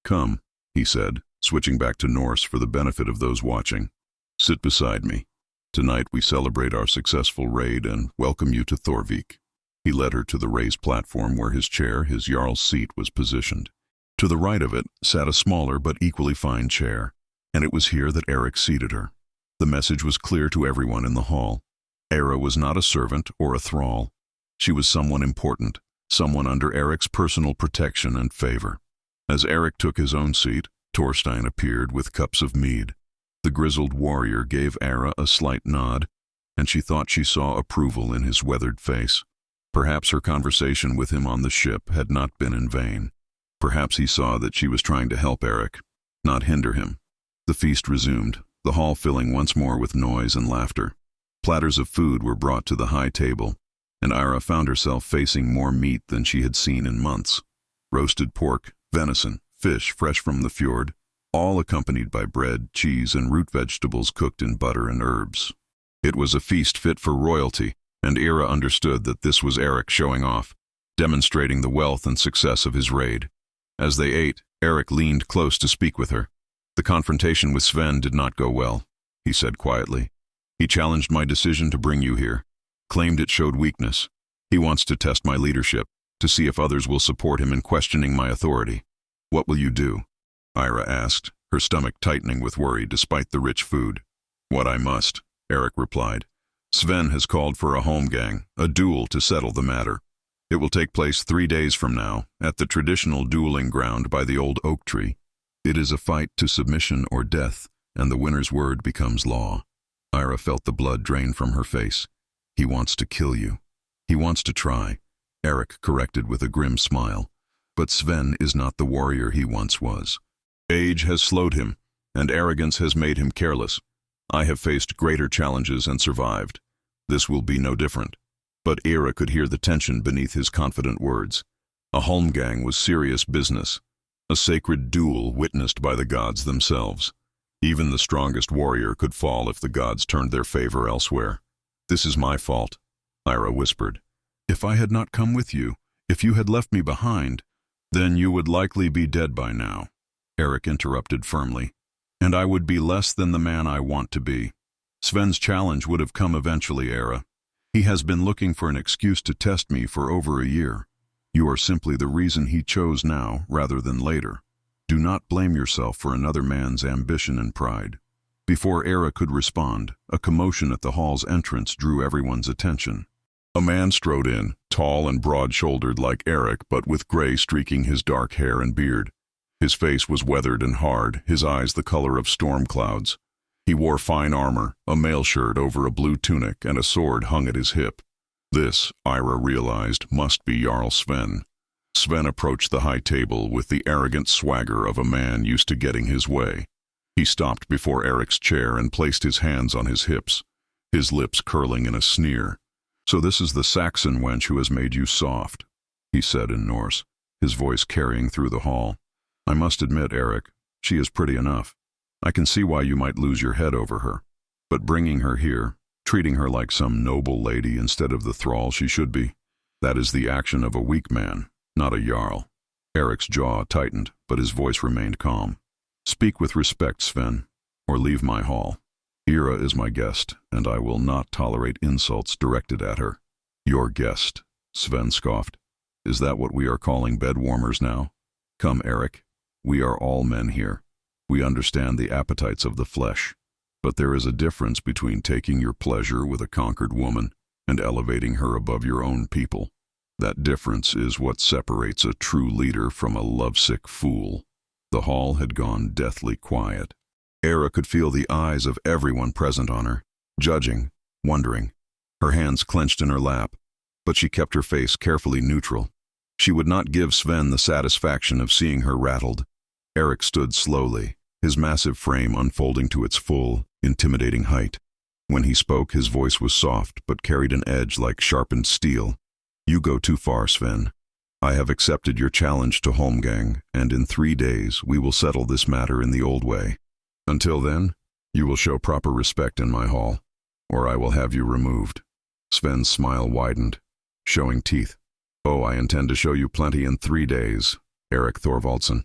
"Come," he said, switching back to Norse for the benefit of those watching. "Sit beside me. Tonight we celebrate our successful raid and welcome you to Thorvik." He led her to the raised platform where his chair, his jarl's seat, was positioned. To the right of it sat a smaller but equally fine chair, and it was here that Eric seated her. The message was clear to everyone in the hall. Era was not a servant or a thrall. She was someone important, someone under Eric's personal protection and favor. As Eric took his own seat, Thorstein appeared with cups of mead. The grizzled warrior gave Era a slight nod, and she thought she saw approval in his weathered face. Perhaps her conversation with him on the ship had not been in vain. Perhaps he saw that she was trying to help Eric, not hinder him. The feast resumed, the hall filling once more with noise and laughter. Platters of food were brought to the high table, and Ira found herself facing more meat than she had seen in months. Roasted pork, venison, fish fresh from the fjord, all accompanied by bread, cheese, and root vegetables cooked in butter and herbs. It was a feast fit for royalty, and Ira understood that this was Eric showing off, demonstrating the wealth and success of his raid. As they ate, Eric leaned close to speak with her. "The confrontation with Sven did not go well," he said quietly. "He challenged my decision to bring you here, claimed it showed weakness. He wants to test my leadership, to see if others will support him in questioning my authority. What will you do?" Ira asked, her stomach tightening with worry despite the rich food. "What I must," Eric replied. "Sven has called for a holmgang, a duel to settle the matter. It will take place 3 days from now, at the traditional dueling ground by the old oak tree. It is a fight to submission or death, and the winner's word becomes law." Ira felt the blood drain from her face. "He wants to kill you. He wants to try," Eric corrected with a grim smile. "But Sven is not the warrior he once was. Age has slowed him, and arrogance has made him careless. I have faced greater challenges and survived. This will be no different." But Ira could hear the tension beneath his confident words. A holmgang was serious business, a sacred duel witnessed by the gods themselves. Even the strongest warrior could fall if the gods turned their favor elsewhere. "This is my fault," Ira whispered. "If I had not come with you, if you had left me behind, then you would likely be dead by now," Eric interrupted firmly. "And I would be less than the man I want to be. Sven's challenge would have come eventually, Era. He has been looking for an excuse to test me for over a year. You are simply the reason he chose now rather than later. Do not blame yourself for another man's ambition and pride." Before Era could respond, a commotion at the hall's entrance drew everyone's attention. A man strode in, tall and broad-shouldered like Eric, but with gray streaking his dark hair and beard. His face was weathered and hard, his eyes the color of storm clouds. He wore fine armor, a mail shirt over a blue tunic, and a sword hung at his hip. This, Ira realized, must be Jarl Sven. Sven approached the high table with the arrogant swagger of a man used to getting his way. He stopped before Eric's chair and placed his hands on his hips, his lips curling in a sneer. "So this is the Saxon wench who has made you soft," he said in Norse, his voice carrying through the hall. "I must admit, Eric, she is pretty enough. I can see why you might lose your head over her. But bringing her here, treating her like some noble lady instead of the thrall she should be, that is the action of a weak man, not a jarl." Eric's jaw tightened, but his voice remained calm. "Speak with respect, Sven, or leave my hall. Ira is my guest, and I will not tolerate insults directed at her." "Your guest," Sven scoffed. "Is that what we are calling bed warmers now? Come, Eric, we are all men here. We understand the appetites of the flesh, but there is a difference between taking your pleasure with a conquered woman and elevating her above your own people. That difference is what separates a true leader from a lovesick fool." The hall had gone deathly quiet. Era could feel the eyes of everyone present on her, judging, wondering. Her hands clenched in her lap, but she kept her face carefully neutral. She would not give Sven the satisfaction of seeing her rattled. Eric stood slowly, his massive frame unfolding to its full, intimidating height. When he spoke, his voice was soft but carried an edge like sharpened steel. "You go too far, Sven. I have accepted your challenge to Holmgang, and in 3 days we will settle this matter in the old way. Until then, you will show proper respect in my hall, or I will have you removed." Sven's smile widened, showing teeth. "Oh, I intend to show you plenty in 3 days, Erik Thorvaldsen.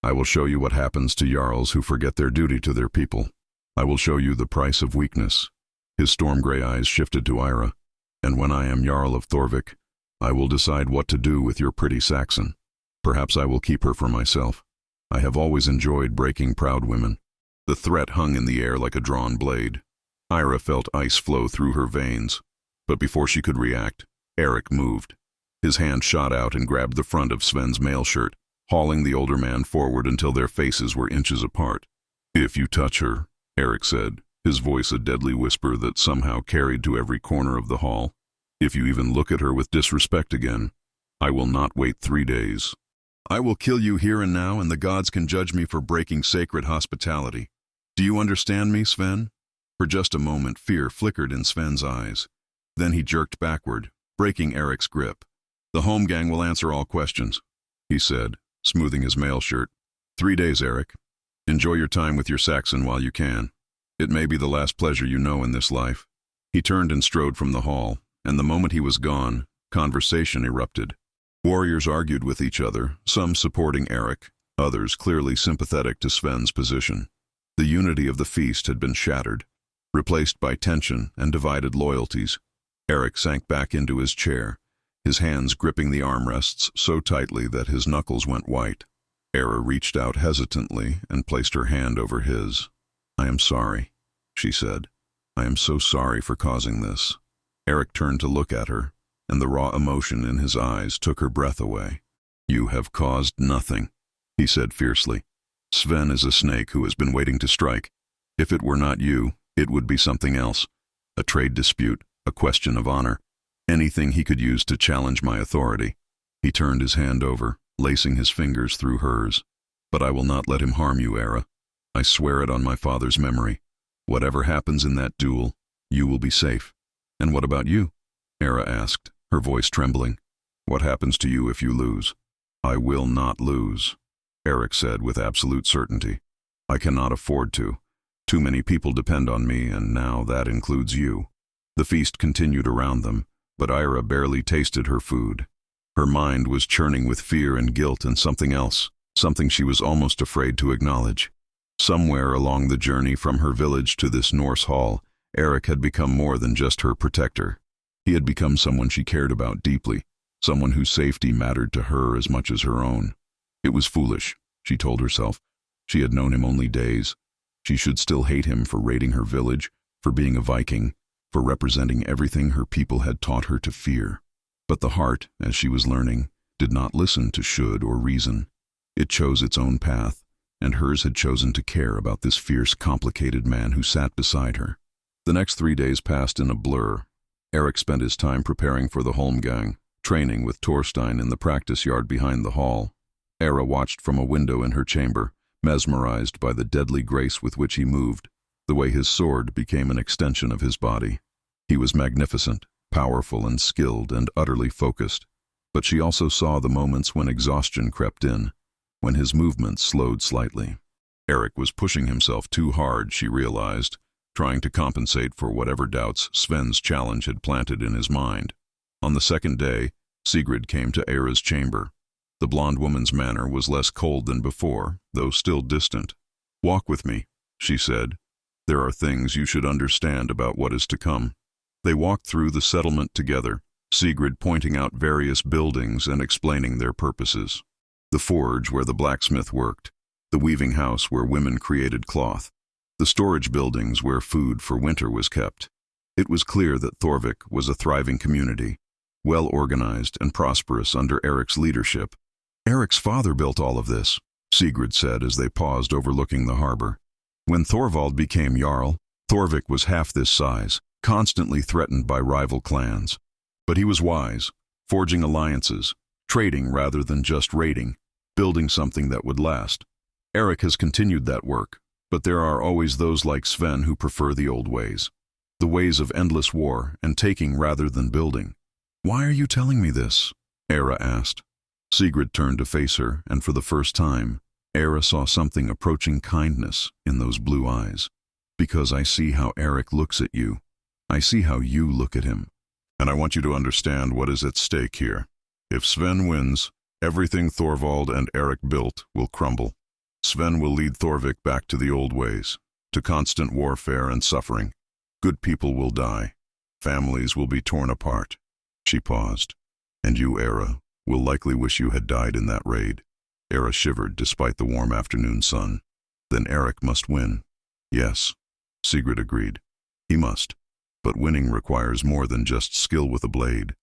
I will show you what happens to jarls who forget their duty to their people. I will show you the price of weakness." His storm-gray eyes shifted to Ira. "And when I am Jarl of Thorvik, I will decide what to do with your pretty Saxon. Perhaps I will keep her for myself. I have always enjoyed breaking proud women." The threat hung in the air like a drawn blade. Ira felt ice flow through her veins. But before she could react, Erik moved. His hand shot out and grabbed the front of Sven's mail shirt, hauling the older man forward until their faces were inches apart. "If you touch her," Erik said, his voice a deadly whisper that somehow carried to every corner of the hall, "if you even look at her with disrespect again, I will not wait 3 days. I will kill you here and now, and the gods can judge me for breaking sacred hospitality. Do you understand me, Sven?" For just a moment, fear flickered in Sven's eyes. Then he jerked backward, breaking Erik's grip. "The Holmgang will answer all questions," he said, smoothing his mail shirt. 3 days, Erik. Enjoy your time with your Saxon while you can. It may be the last pleasure you know in this life." He turned and strode from the hall, and the moment he was gone, conversation erupted. Warriors argued with each other, some supporting Erik, others clearly sympathetic to Sven's position. The unity of the feast had been shattered, replaced by tension and divided loyalties. Erik sank back into his chair, his hands gripping the armrests so tightly that his knuckles went white. Era reached out hesitantly and placed her hand over his. "I am sorry," she said. "I am so sorry for causing this." Erik turned to look at her, and the raw emotion in his eyes took her breath away. "You have caused nothing," he said fiercely. "Sven is a snake who has been waiting to strike. If it were not you, it would be something else. A trade dispute, a question of honor, anything he could use to challenge my authority." He turned his hand over, lacing his fingers through hers. "But I will not let him harm you, Era. I swear it on my father's memory. Whatever happens in that duel, you will be safe." "And what about you?" Era asked, her voice trembling. "What happens to you if you lose?" "I will not lose," Erik said with absolute certainty. "I cannot afford to. Too many people depend on me, and now that includes you." The feast continued around them, but Ira barely tasted her food. Her mind was churning with fear and guilt and something else, something she was almost afraid to acknowledge. Somewhere along the journey from her village to this Norse hall, Erik had become more than just her protector. He had become someone she cared about deeply, someone whose safety mattered to her as much as her own. It was foolish, she told herself. She had known him only days. She should still hate him for raiding her village, for being a Viking, for representing everything her people had taught her to fear. But the heart, as she was learning, did not listen to should or reason. It chose its own path, and hers had chosen to care about this fierce, complicated man who sat beside her. The next 3 days passed in a blur. Erik spent his time preparing for the Holmgang, training with Torstein in the practice yard behind the hall. Era watched from a window in her chamber, mesmerized by the deadly grace with which he moved, the way his sword became an extension of his body. He was magnificent, powerful and skilled and utterly focused, but she also saw the moments when exhaustion crept in, when his movements slowed slightly. Erik was pushing himself too hard, she realized, trying to compensate for whatever doubts Sven's challenge had planted in his mind. On the second day, Sigrid came to Era's chamber. The blonde woman's manner was less cold than before, though still distant. "Walk with me," she said. "There are things you should understand about what is to come." They walked through the settlement together, Sigrid pointing out various buildings and explaining their purposes. The forge where the blacksmith worked, the weaving house where women created cloth, the storage buildings where food for winter was kept. It was clear that Thorvik was a thriving community, well organized and prosperous under Erik's leadership. "Erik's father built all of this," Sigrid said as they paused overlooking the harbor. "When Thorvald became Jarl, Thorvik was half this size, constantly threatened by rival clans. But he was wise, forging alliances, trading rather than just raiding, building something that would last. Erik has continued that work, but there are always those like Sven who prefer the old ways. The ways of endless war and taking rather than building." "Why are you telling me this?" Era asked. Sigrid turned to face her, and for the first time, Era saw something approaching kindness in those blue eyes. Because I see how Eric looks at you. I see how you look at him. And I want you to understand what is at stake here. If Sven wins, everything Thorvald and Eric built will crumble. Sven will lead Thorvik back to the old ways, to constant warfare and suffering. Good people will die. Families will be torn apart. She paused. And you, Era, will likely wish you had died in that raid. Era shivered despite the warm afternoon sun. Then Eric must win. Yes, Sigrid agreed. He must. But winning requires more than just skill with a blade.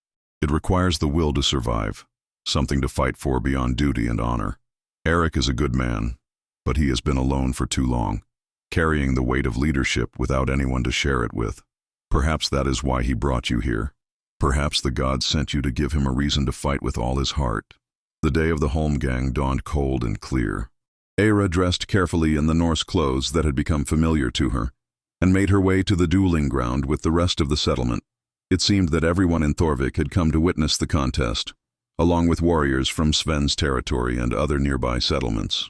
It requires the will to survive, something to fight for beyond duty and honor. Eric is a good man, but he has been alone for too long, carrying the weight of leadership without anyone to share it with. Perhaps that is why he brought you here. Perhaps the gods sent you to give him a reason to fight with all his heart. The day of the Holmgang dawned cold and clear. Era dressed carefully in the Norse clothes that had become familiar to her, and made her way to the dueling ground with the rest of the settlement. It seemed that everyone in Thorvik had come to witness the contest, along with warriors from Sven's territory and other nearby settlements.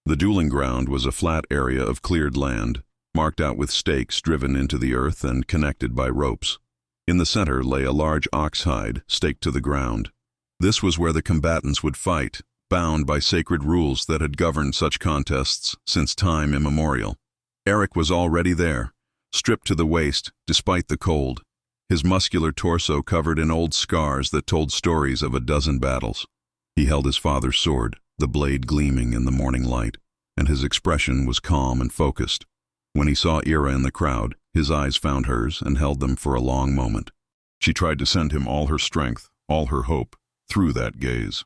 The dueling ground was a flat area of cleared land, marked out with stakes driven into the earth and connected by ropes. In the center lay a large ox hide staked to the ground. This was where the combatants would fight, bound by sacred rules that had governed such contests since time immemorial. Eric was already there, stripped to the waist despite the cold, his muscular torso covered in old scars that told stories of a dozen battles. He held his father's sword, the blade gleaming in the morning light, and his expression was calm and focused. When he saw Era in the crowd, his eyes found hers and held them for a long moment. She tried to send him all her strength, all her hope, through that gaze.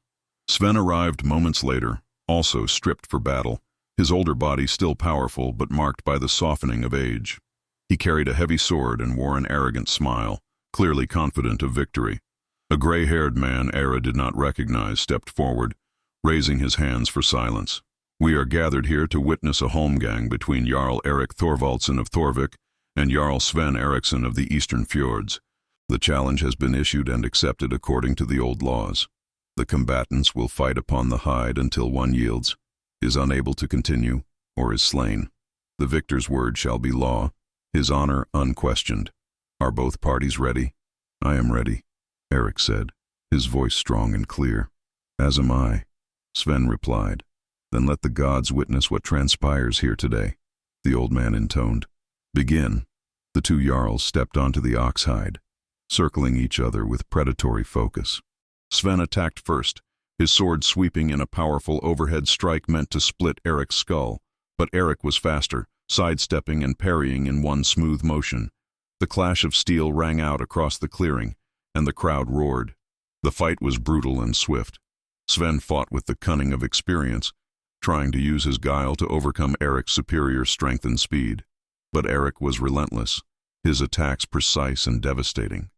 Sven arrived moments later, also stripped for battle, his older body still powerful but marked by the softening of age. He carried a heavy sword and wore an arrogant smile, clearly confident of victory. A gray-haired man Era did not recognize stepped forward, raising his hands for silence. We are gathered here to witness a holmgang between Jarl Erik Thorvaldsson of Thorvik and Jarl Sven Eriksson of the Eastern Fjords. The challenge has been issued and accepted according to the old laws. The combatants will fight upon the hide until one yields, is unable to continue, or is slain. The victor's word shall be law, his honor unquestioned. Are both parties ready? I am ready, Eric said, his voice strong and clear. As am I, Sven replied. Then let the gods witness what transpires here today, the old man intoned. Begin. The two jarls stepped onto the ox hide, circling each other with predatory focus. Sven attacked first, his sword sweeping in a powerful overhead strike meant to split Eric's skull, but Eric was faster, sidestepping and parrying in one smooth motion. The clash of steel rang out across the clearing, and the crowd roared. The fight was brutal and swift. Sven fought with the cunning of experience, trying to use his guile to overcome Eric's superior strength and speed. But Eric was relentless, his attacks precise and devastating.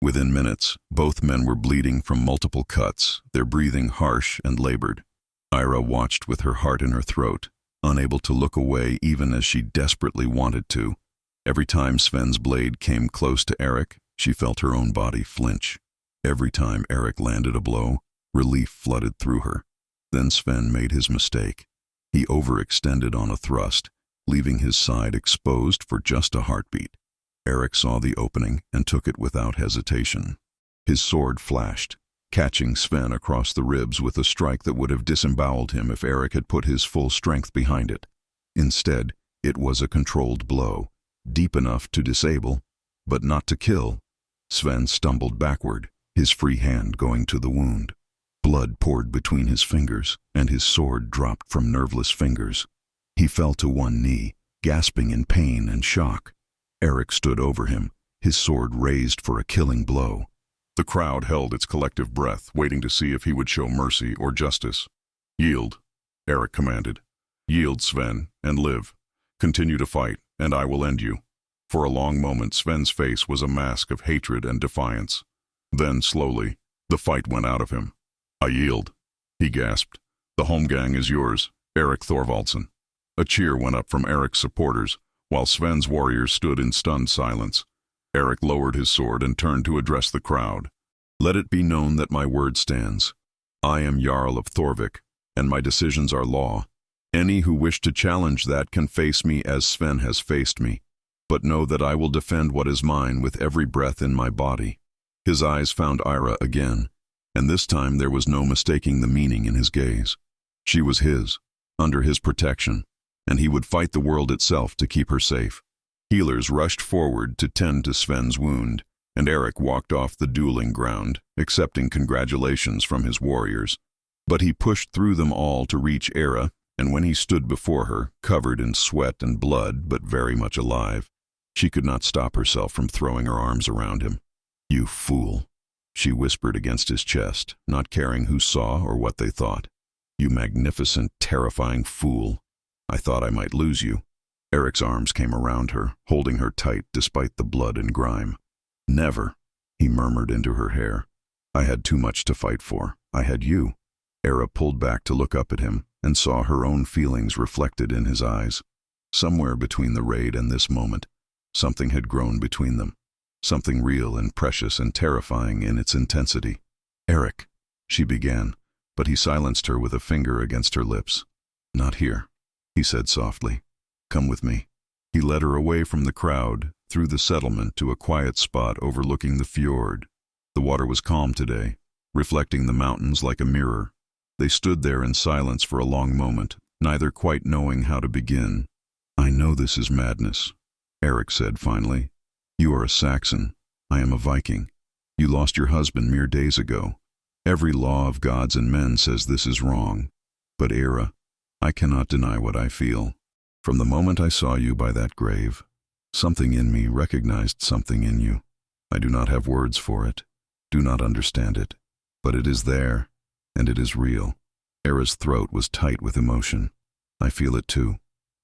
Within minutes, both men were bleeding from multiple cuts, their breathing harsh and labored. Ira watched with her heart in her throat, unable to look away even as she desperately wanted to. Every time Sven's blade came close to Eric, she felt her own body flinch. Every time Eric landed a blow, relief flooded through her. Then Sven made his mistake. He overextended on a thrust, leaving his side exposed for just a heartbeat. Eric saw the opening and took it without hesitation. His sword flashed, catching Sven across the ribs with a strike that would have disemboweled him if Eric had put his full strength behind it. Instead, it was a controlled blow, deep enough to disable, but not to kill. Sven stumbled backward, his free hand going to the wound. Blood poured between his fingers, and his sword dropped from nerveless fingers. He fell to one knee, gasping in pain and shock. Eric stood over him, his sword raised for a killing blow. The crowd held its collective breath, waiting to see if he would show mercy or justice. Yield, Eric commanded. Yield, Sven, and live. Continue to fight, and I will end you. For a long moment, Sven's face was a mask of hatred and defiance. Then, slowly, the fight went out of him. I yield, he gasped. The holmgang is yours, Erik Thorvaldsson. A cheer went up from Eric's supporters, while Sven's warriors stood in stunned silence. Eric lowered his sword and turned to address the crowd. Let it be known that my word stands. I am Jarl of Thorvik, and my decisions are law. Any who wish to challenge that can face me as Sven has faced me, but know that I will defend what is mine with every breath in my body." His eyes found Ira again, and this time there was no mistaking the meaning in his gaze. She was his, under his protection, and he would fight the world itself to keep her safe. Healers rushed forward to tend to Sven's wound, and Eric walked off the dueling ground, accepting congratulations from his warriors. But he pushed through them all to reach Era, and when he stood before her, covered in sweat and blood but very much alive, she could not stop herself from throwing her arms around him. "You fool," she whispered against his chest, not caring who saw or what they thought. "You magnificent, terrifying fool. I thought I might lose you." Eric's arms came around her, holding her tight despite the blood and grime. "Never," he murmured into her hair. "I had too much to fight for. I had you." Era pulled back to look up at him and saw her own feelings reflected in his eyes. Somewhere between the raid and this moment, something had grown between them, something real and precious and terrifying in its intensity. "Eric," she began, but he silenced her with a finger against her lips. "Not here," he said softly. "Come with me." He led her away from the crowd, through the settlement to a quiet spot overlooking the fjord. The water was calm today, reflecting the mountains like a mirror. They stood there in silence for a long moment, neither quite knowing how to begin. "I know this is madness," Eric said finally. "You are a Saxon. I am a Viking. You lost your husband mere days ago. Every law of gods and men says this is wrong. But Era, I cannot deny what I feel. From the moment I saw you by that grave, something in me recognized something in you. I do not have words for it, do not understand it, but it is there, and it is real." Era's throat was tight with emotion. "I feel it too,"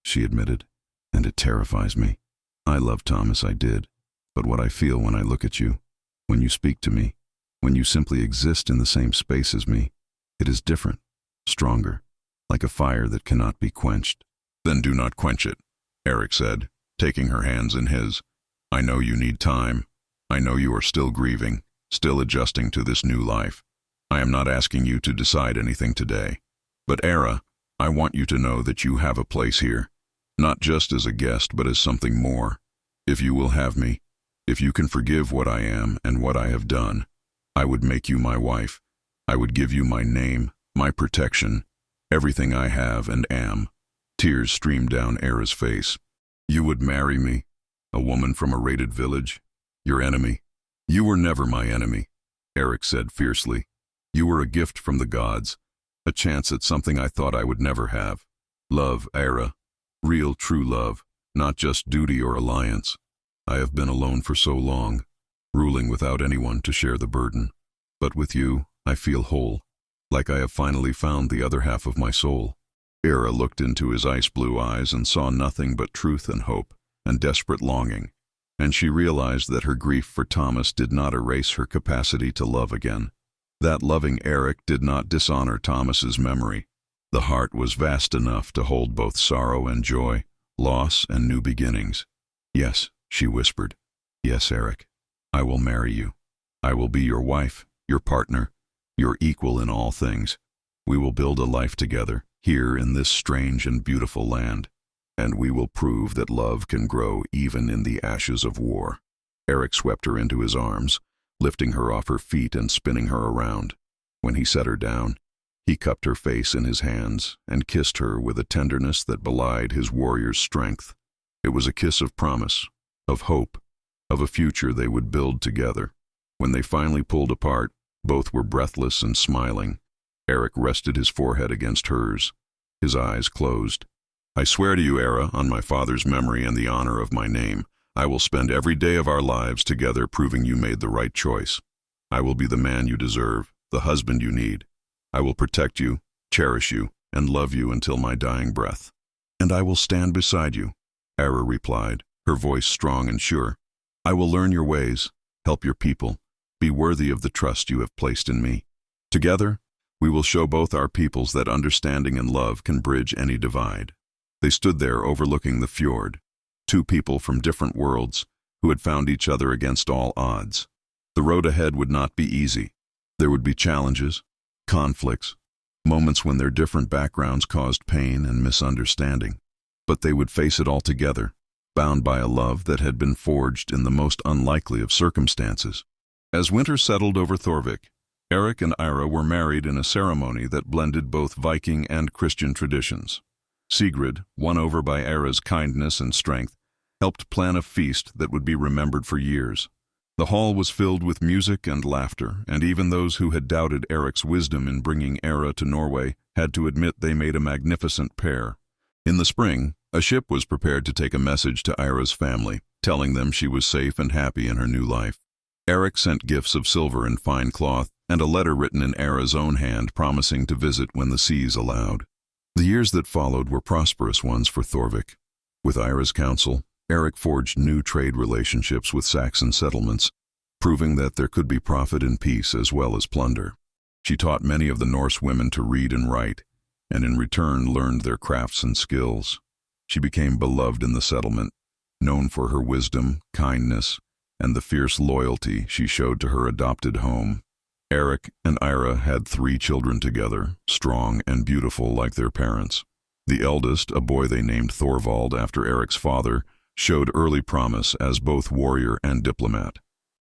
she admitted, "and it terrifies me. I love Thomas, I did, but what I feel when I look at you, when you speak to me, when you simply exist in the same space as me, it is different, stronger, like a fire that cannot be quenched." "Then do not quench it," Eric said, taking her hands in his. "I know you need time. I know you are still grieving, still adjusting to this new life. I am not asking you to decide anything today. But Era, I want you to know that you have a place here, not just as a guest but as something more. If you will have me, if you can forgive what I am and what I have done, I would make you my wife. I would give you my name, my protection, everything I have and am." Tears streamed down Era's face. "You would marry me, a woman from a raided village? Your enemy?" "You were never my enemy," Eric said fiercely. "You were a gift from the gods, a chance at something I thought I would never have. Love, Era. Real, true love, not just duty or alliance. I have been alone for so long, ruling without anyone to share the burden. But with you, I feel whole, like I have finally found the other half of my soul." Era looked into his ice-blue eyes and saw nothing but truth and hope and desperate longing, and she realized that her grief for Thomas did not erase her capacity to love again. That loving Eric did not dishonor Thomas's memory. The heart was vast enough to hold both sorrow and joy, loss and new beginnings. "Yes," she whispered. "Yes, Eric. I will marry you. I will be your wife, your partner, your equal in all things. We will build a life together, here in this strange and beautiful land, and we will prove that love can grow even in the ashes of war." Eric swept her into his arms, lifting her off her feet and spinning her around. When he set her down, he cupped her face in his hands and kissed her with a tenderness that belied his warrior's strength. It was a kiss of promise, of hope, of a future they would build together. When they finally pulled apart, both were breathless and smiling. Eric rested his forehead against hers. His eyes closed. "I swear to you, Era, on my father's memory and the honor of my name, I will spend every day of our lives together proving you made the right choice. I will be the man you deserve, the husband you need. I will protect you, cherish you, and love you until my dying breath." "And I will stand beside you," Era replied, her voice strong and sure. "I will learn your ways, help your people, be worthy of the trust you have placed in me. Together, we will show both our peoples that understanding and love can bridge any divide." They stood there overlooking the fjord, two people from different worlds who had found each other against all odds. The road ahead would not be easy. There would be challenges, conflicts, moments when their different backgrounds caused pain and misunderstanding. But they would face it all together, bound by a love that had been forged in the most unlikely of circumstances. As winter settled over Thorvik, Eric and Ira were married in a ceremony that blended both Viking and Christian traditions. Sigrid, won over by Ira's kindness and strength, helped plan a feast that would be remembered for years. The hall was filled with music and laughter, and even those who had doubted Eric's wisdom in bringing Ira to Norway had to admit they made a magnificent pair. In the spring, a ship was prepared to take a message to Ira's family, telling them she was safe and happy in her new life. Eric sent gifts of silver and fine cloth, and a letter written in Ira's own hand promising to visit when the seas allowed. The years that followed were prosperous ones for Thorvik. With Ira's counsel, Eric forged new trade relationships with Saxon settlements, proving that there could be profit in peace as well as plunder. She taught many of the Norse women to read and write, and in return learned their crafts and skills. She became beloved in the settlement, known for her wisdom, kindness, and the fierce loyalty she showed to her adopted home. Eric and Ira had 3 children together, strong and beautiful like their parents. The eldest, a boy they named Thorvald after Eric's father, showed early promise as both warrior and diplomat.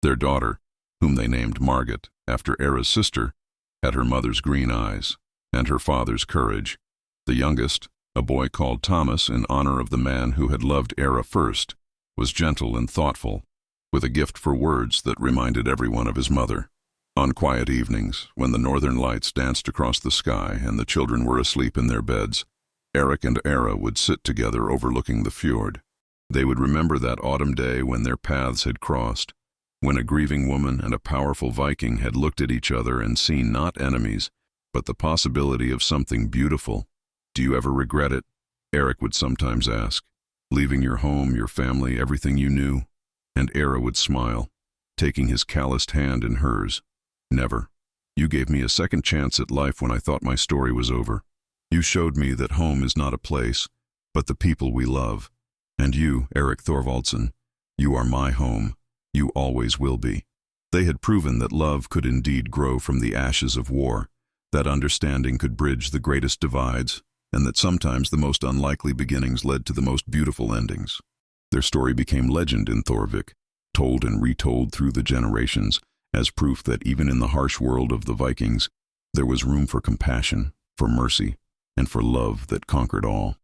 Their daughter, whom they named Margit after Era's sister, had her mother's green eyes and her father's courage. The youngest, a boy called Thomas in honor of the man who had loved Era first, was gentle and thoughtful, with a gift for words that reminded everyone of his mother. On quiet evenings, when the northern lights danced across the sky and the children were asleep in their beds, Eric and Era would sit together overlooking the fjord. They would remember that autumn day when their paths had crossed, when a grieving woman and a powerful Viking had looked at each other and seen not enemies, but the possibility of something beautiful. "Do you ever regret it?" Eric would sometimes ask. "Leaving your home, your family, everything you knew?" And Era would smile, taking his calloused hand in hers. "Never. You gave me a second chance at life when I thought my story was over. You showed me that home is not a place, but the people we love. And you, Eric Thorvaldsson, you are my home. You always will be." They had proven that love could indeed grow from the ashes of war, that understanding could bridge the greatest divides, and that sometimes the most unlikely beginnings led to the most beautiful endings. Their story became legend in Thorvik, told and retold through the generations, as proof that even in the harsh world of the Vikings, there was room for compassion, for mercy, and for love that conquered all.